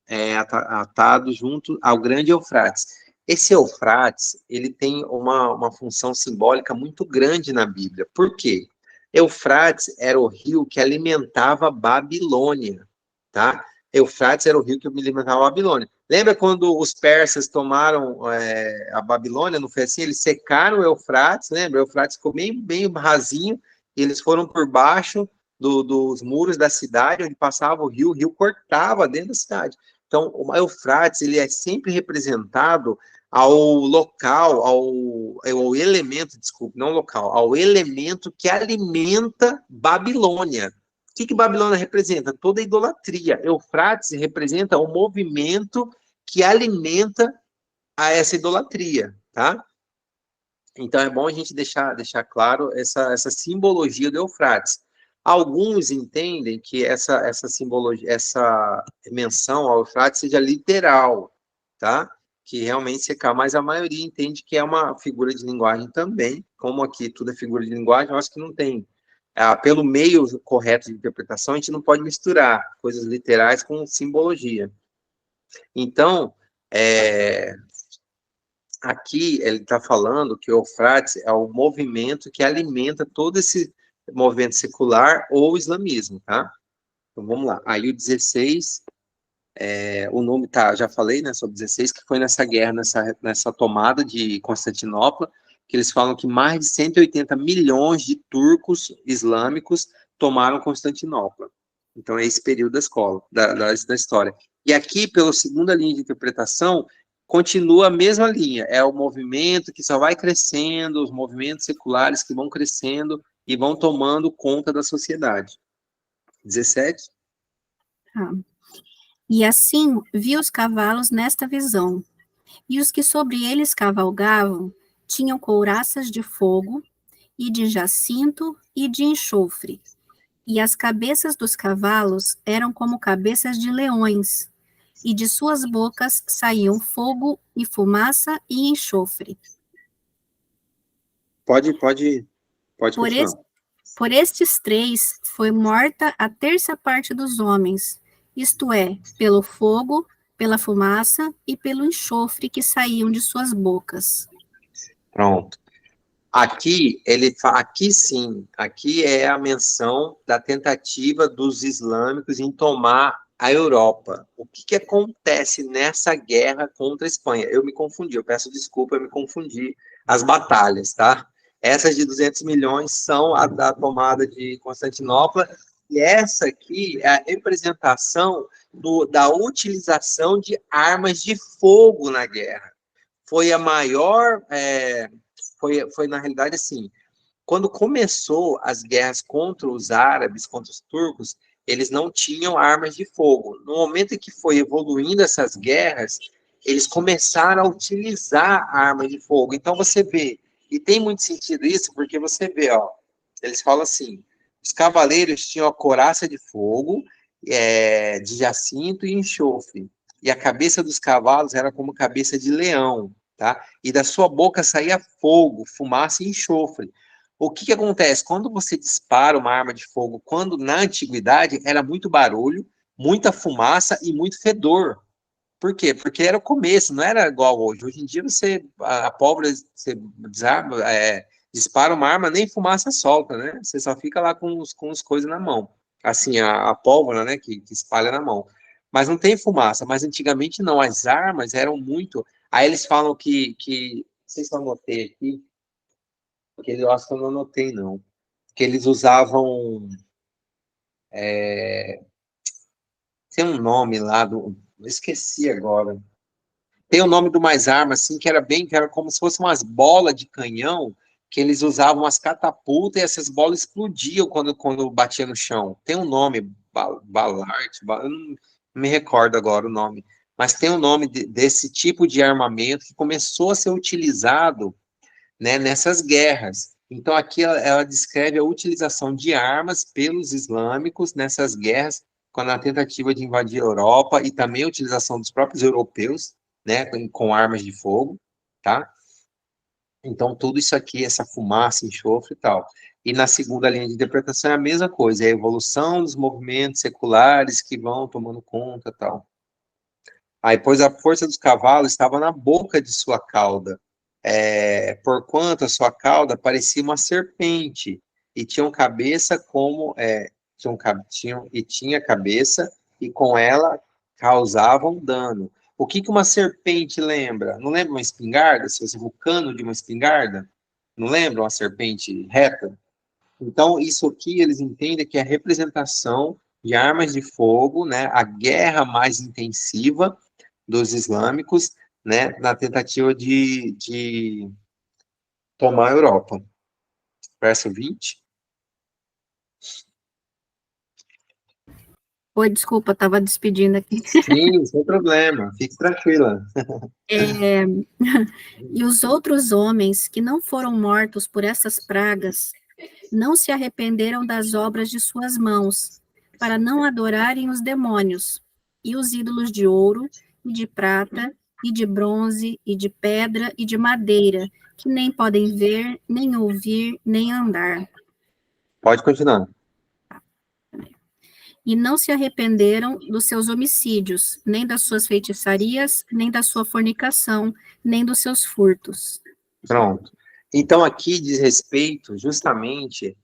atados junto ao grande Eufrates. Esse Eufrates, ele tem uma função simbólica muito grande na Bíblia. Por quê? Eufrates era o rio que alimentava a Babilônia, tá? Eufrates era o rio que alimentava a Babilônia. Lembra quando os persas tomaram a Babilônia? Não foi assim? Eles secaram o Eufrates, lembra? O Eufrates ficou bem rasinho, e eles foram por baixo dos muros da cidade, onde passava o rio cortava dentro da cidade. Então, o Eufrates, ele é sempre representado ao local, ao elemento, desculpe, não local, ao elemento que alimenta Babilônia. O que Babilônia representa? Toda a idolatria. Eufrates representa o movimento que alimenta a essa idolatria, tá? Então é bom a gente deixar claro essa simbologia do Eufrates. Alguns entendem que essa simbologia, essa menção ao Eufrates seja literal, tá? Que realmente secar, mas a maioria entende que é uma figura de linguagem também, como aqui tudo é figura de linguagem, eu acho que não tem. Pelo meio correto de interpretação, a gente não pode misturar coisas literais com simbologia. Então, aqui ele está falando que o Eufrates é o movimento que alimenta todo esse movimento secular ou islamismo, tá? Então vamos lá. Aí o 16, o nome tá, já falei, né, sobre 16, que foi nessa guerra, nessa tomada de Constantinopla, que eles falam que mais de 180 milhões de turcos islâmicos tomaram Constantinopla. Então é esse período da escola, da história. E aqui, pela segunda linha de interpretação, continua a mesma linha, é o movimento que só vai crescendo, os movimentos seculares que vão crescendo e vão tomando conta da sociedade. 17. E assim viu os cavalos nesta visão, e os que sobre eles cavalgavam tinham couraças de fogo, e de jacinto e de enxofre, e as cabeças dos cavalos eram como cabeças de leões, e de suas bocas saíam fogo e fumaça e enxofre. Pode Por, continuar. por estes 3 foi morta a terça parte dos homens, isto é, pelo fogo, pela fumaça e pelo enxofre que saíam de suas bocas. Pronto. Aqui sim, aqui é a menção da tentativa dos islâmicos em tomar a Europa. O que acontece nessa guerra contra a Espanha? Eu me confundi, eu peço desculpa, eu me confundi as batalhas, tá? Essas de 200 milhões são a da tomada de Constantinopla, e essa aqui é a representação da utilização de armas de fogo na guerra. Foi a maior... Foi, na realidade, assim, quando começou as guerras contra os árabes, contra os turcos, eles não tinham armas de fogo. No momento em que foi evoluindo essas guerras, eles começaram a utilizar armas de fogo. Então, você vê, e tem muito sentido isso, porque você vê, ó, eles falam assim, os cavaleiros tinham a couraça de fogo, de jacinto e enxofre, e a cabeça dos cavalos era como cabeça de leão, tá? E da sua boca saía fogo, fumaça e enxofre. O que acontece? Quando você dispara uma arma de fogo, quando na antiguidade era muito barulho, muita fumaça e muito fedor. Por quê? Porque era o começo, não era igual hoje. Hoje em dia a pólvora, você desarma, dispara uma arma, nem fumaça solta, né? Você só fica lá com os coisas na mão. Assim, a pólvora, né, que espalha na mão. Mas não tem fumaça. Mas antigamente não, as armas eram muito... Aí eles falam que não sei se eu anotei aqui, porque eu acho que eu não anotei, não. que eles usavam, tem um nome lá, eu esqueci agora, tem o nome de umas armas, assim, que era como se fosse umas bolas de canhão, que eles usavam as catapultas e essas bolas explodiam quando batia no chão. Tem um nome, Balart, eu não me recordo agora o nome, mas tem um nome desse tipo de armamento que começou a ser utilizado, né, nessas guerras. Então, aqui ela descreve a utilização de armas pelos islâmicos nessas guerras, na tentativa de invadir a Europa e também a utilização dos próprios europeus, né, com armas de fogo, tá? Então, tudo isso aqui, essa fumaça, enxofre e tal. E na segunda linha de interpretação é a mesma coisa, é a evolução dos movimentos seculares que vão tomando conta e tal. Aí, pois a força dos cavalos estava na boca de sua cauda, porquanto a sua cauda parecia uma serpente, e tinham cabeça como, tinha cabeça, e com ela causavam dano. O que uma serpente lembra? Não lembra uma espingarda? Se você for o cano de uma espingarda, não lembra uma serpente reta? Então, isso aqui eles entendem que é a representação de armas de fogo, né, a guerra mais intensiva dos islâmicos, né, na tentativa de tomar a Europa. Verso 20. Oi, desculpa, estava despedindo aqui. Sim, sem problema, fique tranquila. E os outros homens que não foram mortos por essas pragas não se arrependeram das obras de suas mãos, para não adorarem os demônios e os ídolos de ouro, e de prata, e de bronze, e de pedra, e de madeira, que nem podem ver, nem ouvir, nem andar. Pode continuar. E não se arrependeram dos seus homicídios, nem das suas feitiçarias, nem da sua fornicação, nem dos seus furtos. Pronto. Então, aqui diz respeito justamente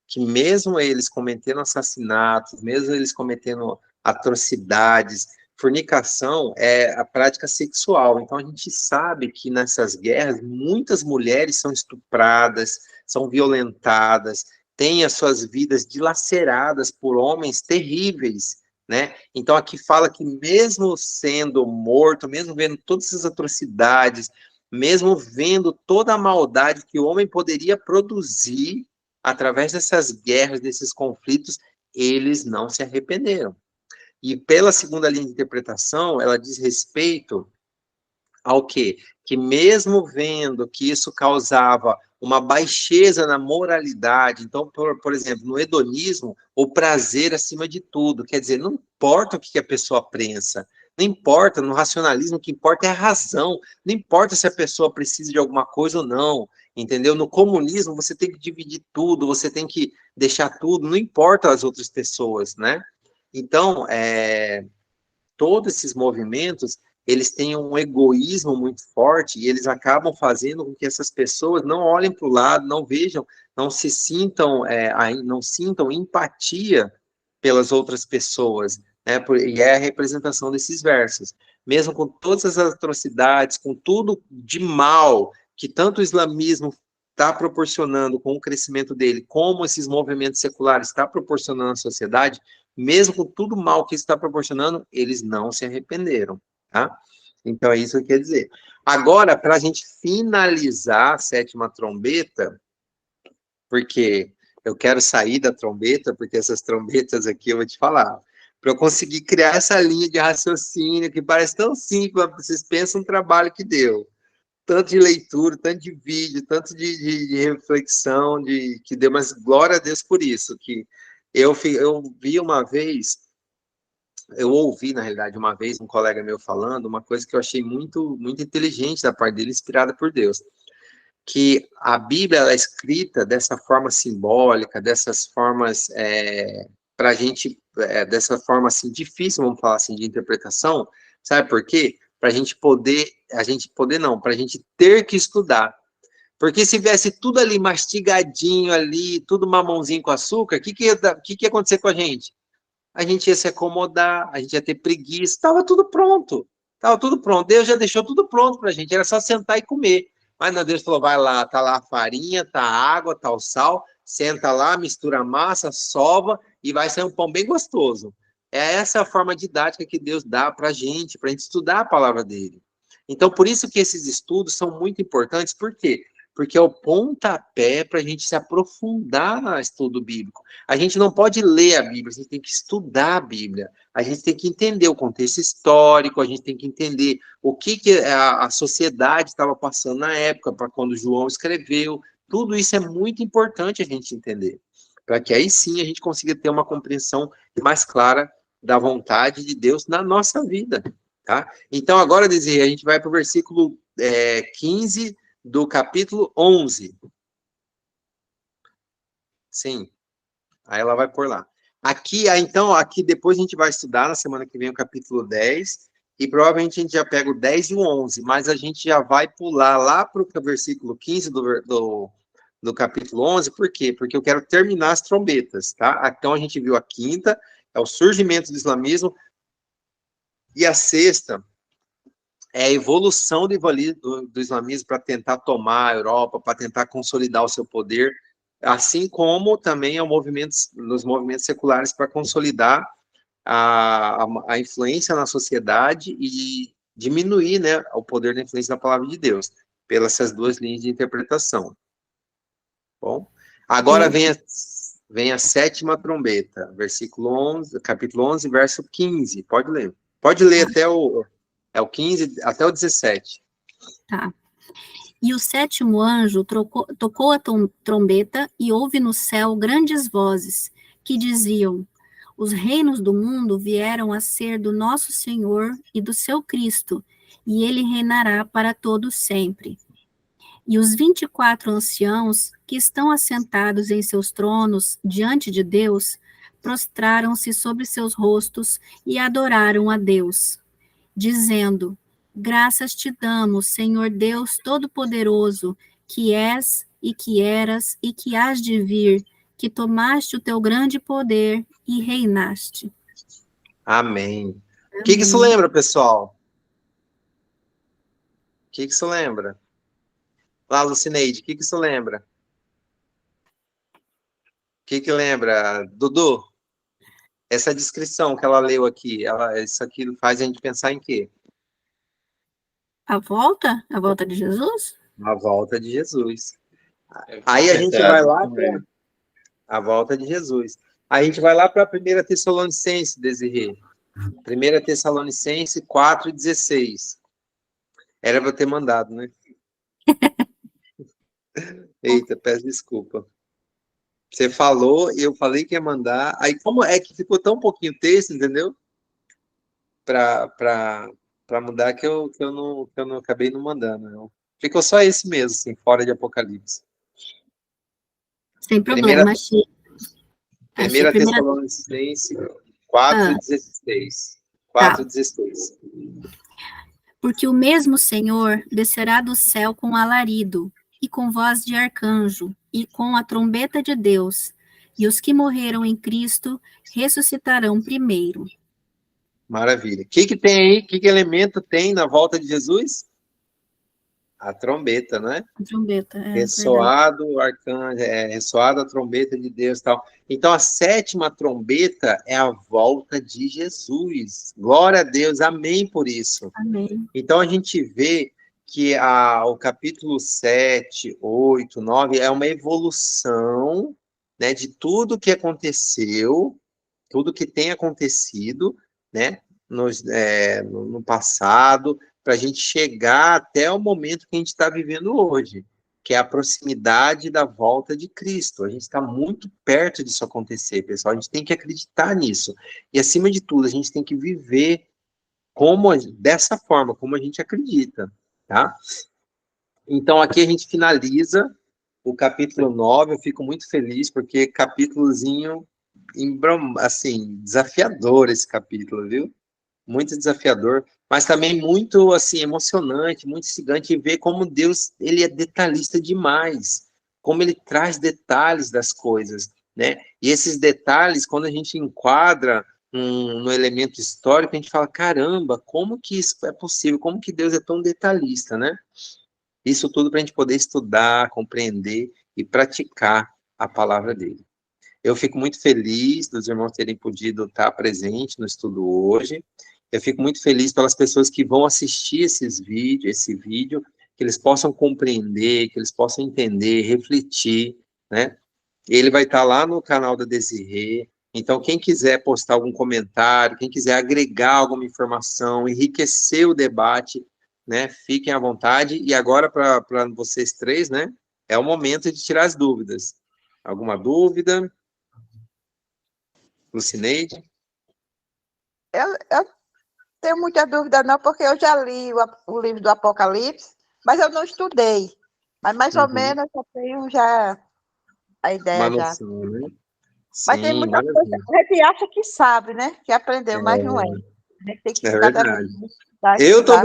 que mesmo eles cometendo assassinatos, mesmo eles cometendo atrocidades, fornicação é a prática sexual. Então, a gente sabe que nessas guerras, muitas mulheres são estupradas, são violentadas, têm as suas vidas dilaceradas por homens terríveis, né? Então, aqui fala que mesmo sendo morto, mesmo vendo todas essas atrocidades, mesmo vendo toda a maldade que o homem poderia produzir através dessas guerras, desses conflitos, eles não se arrependeram. E pela segunda linha de interpretação, ela diz respeito ao quê? Que mesmo vendo que isso causava uma baixeza na moralidade, então, por exemplo, no hedonismo, o prazer acima de tudo, quer dizer, não importa o que a pessoa pensa, não importa, no racionalismo, o que importa é a razão, não importa se a pessoa precisa de alguma coisa ou não, entendeu? No comunismo, você tem que dividir tudo, você tem que deixar tudo, não importa as outras pessoas, né? Então, todos esses movimentos, eles têm um egoísmo muito forte e eles acabam fazendo com que essas pessoas não olhem para o lado, não vejam, não se sintam, não sintam empatia pelas outras pessoas, né? E é a representação desses versos. Mesmo com todas as atrocidades, com tudo de mal que tanto o islamismo está proporcionando com o crescimento dele, como esses movimentos seculares está proporcionando à sociedade, mesmo com tudo mal que isso está proporcionando, eles não se arrependeram, tá? Então, é isso que quer dizer. Agora, para a gente finalizar a sétima trombeta, porque eu quero sair da trombeta, porque essas trombetas aqui eu vou te falar, para eu conseguir criar essa linha de raciocínio que parece tão simples, vocês pensam no trabalho que deu. Tanto de leitura, tanto de vídeo, tanto de reflexão, que deu, mas glória a Deus por isso, que eu vi uma vez, eu ouvi, na realidade, uma vez, um colega meu falando, uma coisa que eu achei muito, muito inteligente da parte dele, inspirada por Deus, que a Bíblia ela é escrita dessa forma simbólica, dessas formas, para a gente, dessa forma, assim, difícil, vamos falar assim, de interpretação, sabe por quê? Para a gente poder não, para a gente ter que estudar. Porque se viesse tudo ali mastigadinho ali, tudo mamãozinho com açúcar, o que ia acontecer com a gente? A gente ia se acomodar, a gente ia ter preguiça, estava tudo pronto. Estava tudo pronto. Deus já deixou tudo pronto para a gente, era só sentar e comer. Mas não, Deus falou, vai lá, tá lá a farinha, tá a água, tá o sal, senta lá, mistura a massa, sova e vai sair um pão bem gostoso. É essa a forma didática que Deus dá para gente estudar a palavra dele. Então, por isso que esses estudos são muito importantes, por quê? Porque é o pontapé para a gente se aprofundar no estudo bíblico. A gente não pode ler a Bíblia, a gente tem que estudar a Bíblia. A gente tem que entender o contexto histórico, a gente tem que entender o que a sociedade estava passando na época, para quando João escreveu. Tudo isso é muito importante a gente entender, para que aí sim a gente consiga ter uma compreensão mais clara da vontade de Deus na nossa vida. Tá? Então, agora, Desirê, a gente vai para o versículo 15 do capítulo 11. Sim, aí ela vai por lá. Aqui, então, aqui depois a gente vai estudar na semana que vem o capítulo 10, e provavelmente a gente já pega o 10 e o 11, mas a gente já vai pular lá para o versículo 15 do capítulo 11, por quê? Porque eu quero terminar as trombetas, tá? Então a gente viu a quinta, é o surgimento do islamismo, e a sexta é a evolução do islamismo para tentar tomar a Europa, para tentar consolidar o seu poder, assim como também nos movimentos seculares para consolidar a influência na sociedade e diminuir, né, o poder da influência da palavra de Deus, pelas essas duas linhas de interpretação. Bom, agora vem a sétima trombeta, versículo 11, capítulo 11, verso 15. Pode ler. Pode ler até o 15, até o 17. Tá. E o sétimo anjo tocou a trombeta e houve no céu grandes vozes que diziam: os reinos do mundo vieram a ser do nosso Senhor e do seu Cristo, e ele reinará para todos sempre. E os 24 anciãos que estão assentados em seus tronos diante de Deus, prostraram-se sobre seus rostos e adoraram a Deus, dizendo: graças te damos, Senhor Deus Todo-Poderoso, que és e que eras e que hás de vir, que tomaste o teu grande poder e reinaste. Amém. O que isso lembra, pessoal? O que isso lembra? Lá, Lucineide, o que isso lembra? O que lembra? Dudu? Essa descrição que ela leu aqui, isso aqui faz a gente pensar em quê? A volta? A volta de Jesus? A volta de Jesus. Aí a gente vai lá para a volta de Jesus. Aí a gente vai lá para a 1 Tessalonicense, Desirê. 1 Tessalonicense 4:16. Era para eu ter mandado, né? Eita, peço desculpa. Você falou, eu falei que ia mandar. Aí, como é que ficou tão pouquinho texto, entendeu? Para mudar que eu não acabei não mandando. Não. Ficou só esse mesmo, assim, fora de Apocalipse. Sem problema, achei. 1 Tessalonicense 4:16. 4:16. Porque o mesmo Senhor descerá do céu com alarido, e com voz de arcanjo, e com a trombeta de Deus, e os que morreram em Cristo ressuscitarão primeiro. Maravilha. O que tem aí? Que elemento tem na volta de Jesus? A trombeta, né? A trombeta, ressoado o arcanjo, ressoado a trombeta de Deus e tal. Então, a sétima trombeta é a volta de Jesus. Glória a Deus, amém por isso. Amém. Então, a gente vê que o capítulo 7, 8, 9 é uma evolução, né, de tudo que aconteceu, tudo que tem acontecido, né, no passado, para a gente chegar até o momento que a gente está vivendo hoje, que é a proximidade da volta de Cristo. A gente está muito perto disso acontecer, pessoal. A gente tem que acreditar nisso. E, acima de tudo, a gente tem que viver dessa forma, como a gente acredita, tá? Então, aqui a gente finaliza o capítulo 9. Eu fico muito feliz, porque capítulozinho, assim, desafiador esse capítulo, viu? Muito desafiador, mas também muito, assim, emocionante, muito instigante ver como Deus, ele é detalhista demais, como ele traz detalhes das coisas, né? E esses detalhes, quando a gente enquadra no elemento histórico, a gente fala, caramba, como que isso é possível? Como que Deus é tão detalhista, né? Isso tudo para a gente poder estudar, compreender e praticar a palavra dele. Eu fico muito feliz dos irmãos terem podido estar presentes no estudo hoje. Eu fico muito feliz pelas pessoas que vão assistir esse vídeo, que eles possam compreender, que eles possam entender, refletir, né? Ele vai estar lá no canal da Desirê. Então, quem quiser postar algum comentário, quem quiser agregar alguma informação, enriquecer o debate, né? Fiquem à vontade. E agora, para vocês três, né? É o momento de tirar as dúvidas. Alguma dúvida? Lucineide? Eu tenho muita dúvida, não, porque eu já li o livro do Apocalipse, mas eu não estudei. Mas mais ou menos eu tenho já a Uma ideia já. noção, né? Mas tem Sim, muita coisa maravilha. que a gente acha que sabe, né? Que aprendeu, mas não é. A gente tem que É cada vez verdade. mais Eu estou estudar.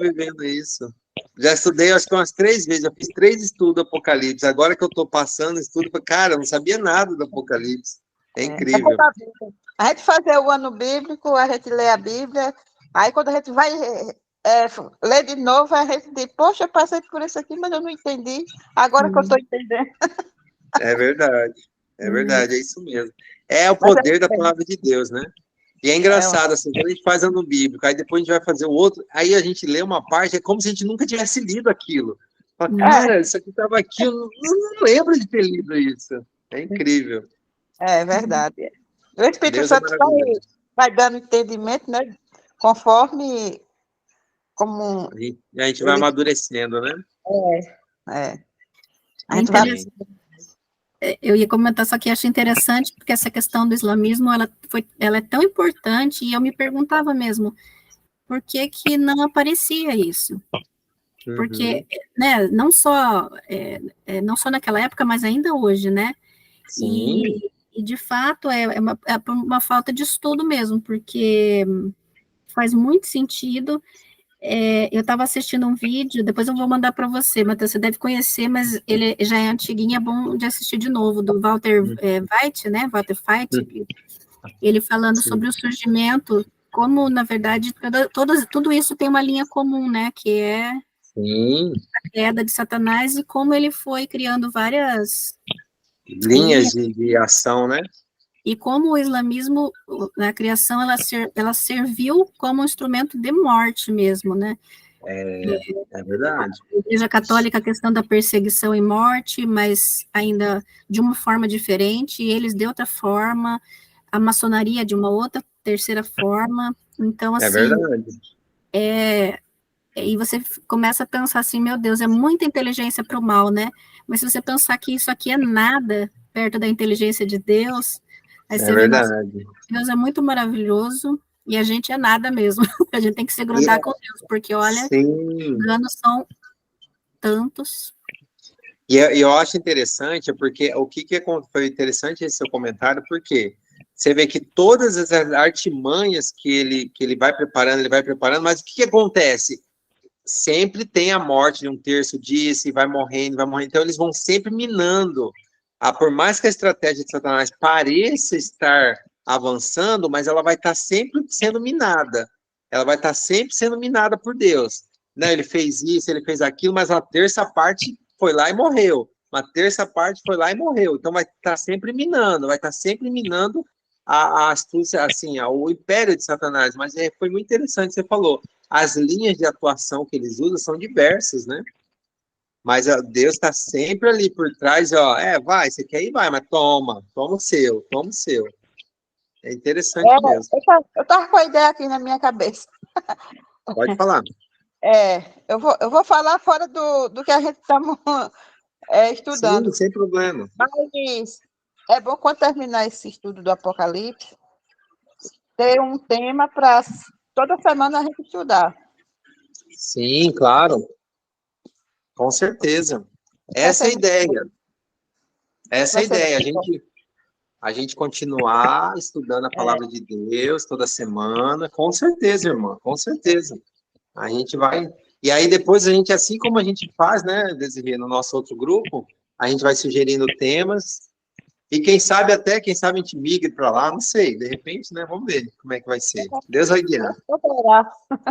vivendo isso, Já estudei, acho que umas 3 vezes, eu fiz 3 estudos do Apocalipse. Agora que eu estou passando estudo, cara, eu não sabia nada do Apocalipse. É É incrível. como a Bíblia. A gente fazer o ano bíblico, a gente lê a Bíblia, aí quando a gente vai ler de novo, a gente diz, poxa, eu passei por isso aqui, mas eu não entendi, agora que eu estou entendendo. É verdade, é isso mesmo. É o Mas poder da palavra de Deus, né? E é engraçado, assim, quando a gente faz ano bíblico, aí depois a gente vai fazer o outro, aí a gente lê uma parte, é como se a gente nunca tivesse lido aquilo. Fala, cara, isso aqui estava aqui, eu não lembro de ter lido isso. É incrível. é verdade. O Espírito Deus é Santo maravilhoso. vai dando entendimento, né? Conforme como A gente vai ele amadurecendo, né? é. A É gente vai. interessante. Eu ia comentar, só que achei interessante, porque essa questão do islamismo, ela é tão importante, e eu me perguntava mesmo, por que que não aparecia isso? Porque, né, não só naquela época, mas ainda hoje, né? Sim, E de fato, é por uma falta de estudo mesmo, porque faz muito sentido. Eu estava assistindo um vídeo, depois eu vou mandar para você, Matheus, você deve conhecer, mas ele já é antiguinho, é bom de assistir de novo, do Walter White, né, Walter White, ele falando sobre o surgimento, como, na verdade, tudo isso tem uma linha comum, né, que é sim. a queda de Satanás e como ele foi criando várias Linhas linhas, de ação, né? e como o islamismo, na criação, ela serviu como um instrumento de morte mesmo, né, É verdade. a Igreja Católica, a questão da perseguição e morte, mas ainda de uma forma diferente, e eles de outra forma, a maçonaria de uma outra, terceira forma. Então, É assim, verdade. e você começa a pensar assim, meu Deus, é muita inteligência para o mal, né? Mas se você pensar que isso aqui é nada perto da inteligência de Deus, aí É você vê, nossa, verdade. Deus é muito maravilhoso, e a gente é nada mesmo. A gente tem que se E, grudar com Deus, porque olha, sim. enganos são tantos. E eu acho interessante, porque foi interessante esse seu comentário, porque você vê que todas as artimanhas que ele vai preparando, mas o que acontece? Sempre tem a morte de um terço disso, e vai morrendo, vai morrendo. Então, eles vão sempre minando. Por mais que a estratégia de Satanás pareça estar avançando, mas ela vai estar sempre sendo minada. Ela vai estar sempre sendo minada por Deus. Né? Ele fez isso, ele fez aquilo, mas a terça parte foi lá e morreu. Uma terça parte foi lá e morreu. Então, vai estar sempre minando, vai estar sempre minando a astúcia, assim, o império de Satanás. Mas foi muito interessante, você falou. As linhas de atuação que eles usam são diversas, né? Mas Deus está sempre ali por trás, ó, vai, você quer ir, vai, mas toma o seu, toma o seu. É interessante mesmo. Eu estava com a ideia aqui na minha cabeça. Pode falar. Eu vou falar fora do que a gente está estudando. Sim, sem problema. Mas é bom, quando terminar esse estudo do Apocalipse, ter um tema para toda semana a gente estudar. Sim, claro. Com certeza. Essa é a ideia. Essa é a ideia. A gente continuar estudando a palavra de Deus toda semana. Com certeza, irmã. Com certeza. A gente vai... E aí depois a gente, assim como a gente faz, né, Desirê, no nosso outro grupo, a gente vai sugerindo temas. E quem sabe a gente migre para lá, não sei. De repente, né, vamos ver como é que vai ser. Deus vai guiar.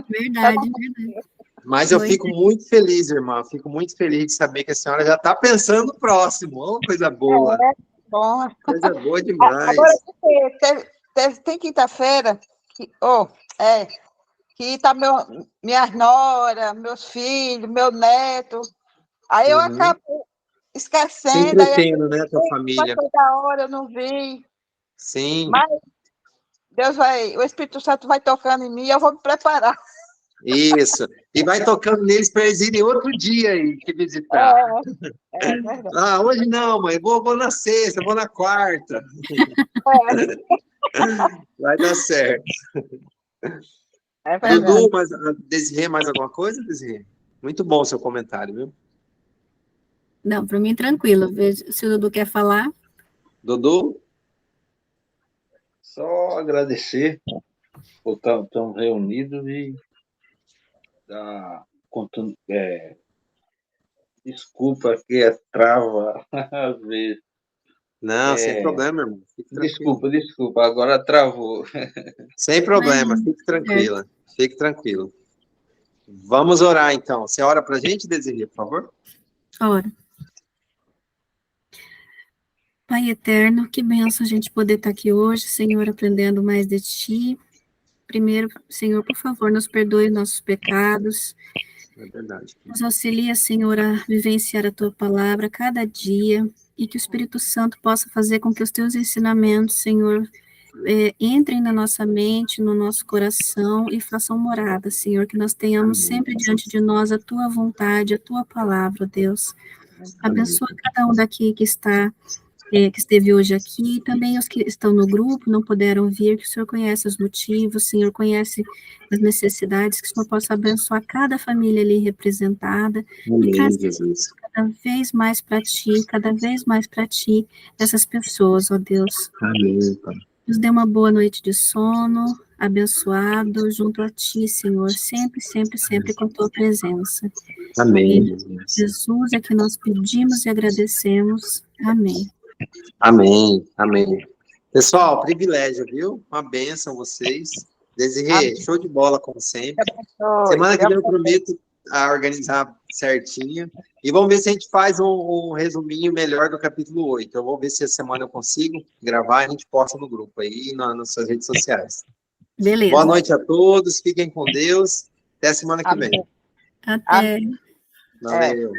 Verdade, verdade. Mas eu Oi. fico muito feliz, irmã. Fico muito feliz de saber que a senhora já está pensando no próximo. Oh, coisa boa. Bom. Coisa boa Agora, demais. tem quinta-feira que tá minhas noras, meus filhos, meu neto. Aí eu Uhum. acabo Se esquecendo, aí entretendo, né, tua família? passou da hora, eu não vi. Sim, Mas o Espírito Santo vai tocando em mim e eu vou me preparar. isso. E vai tocando neles para eles irem outro dia aí te visitar. É verdade. Ah, hoje não, mãe. Vou na sexta, vou na quarta. Vai dar certo. É Dudu, verdade. Desirê, mais alguma coisa, Desirê? Muito bom o seu comentário, viu? Não, para mim, tranquilo. Veja se o Dudu quer falar. Dudu? Só agradecer por estar reunidos e dar contando. Desculpa que é trava às vezes. Não, sem problema, irmão. Fique tranquilo. Desculpa, agora travou. Sem problema, Imagina, fique certo. tranquila. Fique tranquilo. Vamos orar, então. Você ora para a gente, Desirê, por favor? Ora. Pai eterno, que benção a gente poder estar aqui hoje, Senhor, aprendendo mais de Ti. Primeiro, Senhor, por favor, nos perdoe nossos pecados. É verdade. Nos auxilia, Senhor, a vivenciar a Tua palavra cada dia e que o Espírito Santo possa fazer com que os Teus ensinamentos, Senhor, entrem na nossa mente, no nosso coração e façam morada, Senhor, que nós tenhamos sempre diante de nós a Tua vontade, a Tua palavra, Deus. Abençoa cada um daqui que esteve hoje aqui, e também os que estão no grupo, não puderam vir, que o Senhor conhece os motivos, o Senhor conhece as necessidades, que o Senhor possa abençoar cada família ali representada, e Amém, Jesus. cada vez mais para Ti, essas pessoas, ó Deus. Amém, Pai. Nos dê uma boa noite de sono, abençoado, junto a Ti, Senhor, sempre, sempre, sempre com Tua presença. Amém, Em Jesus. Jesus é que nós pedimos e agradecemos. Amém. Amém, amém. Pessoal, privilégio, viu? Uma bênção vocês. Desirê, show de bola, como sempre. Semana que vem eu prometo organizar certinho. E vamos ver se a gente faz um resuminho melhor do capítulo 8. Eu vou ver se essa semana eu consigo gravar e a gente posta no grupo aí, nas suas redes sociais. Beleza. Boa noite a todos, fiquem com Deus. Até a semana que vem. Até. Valeu.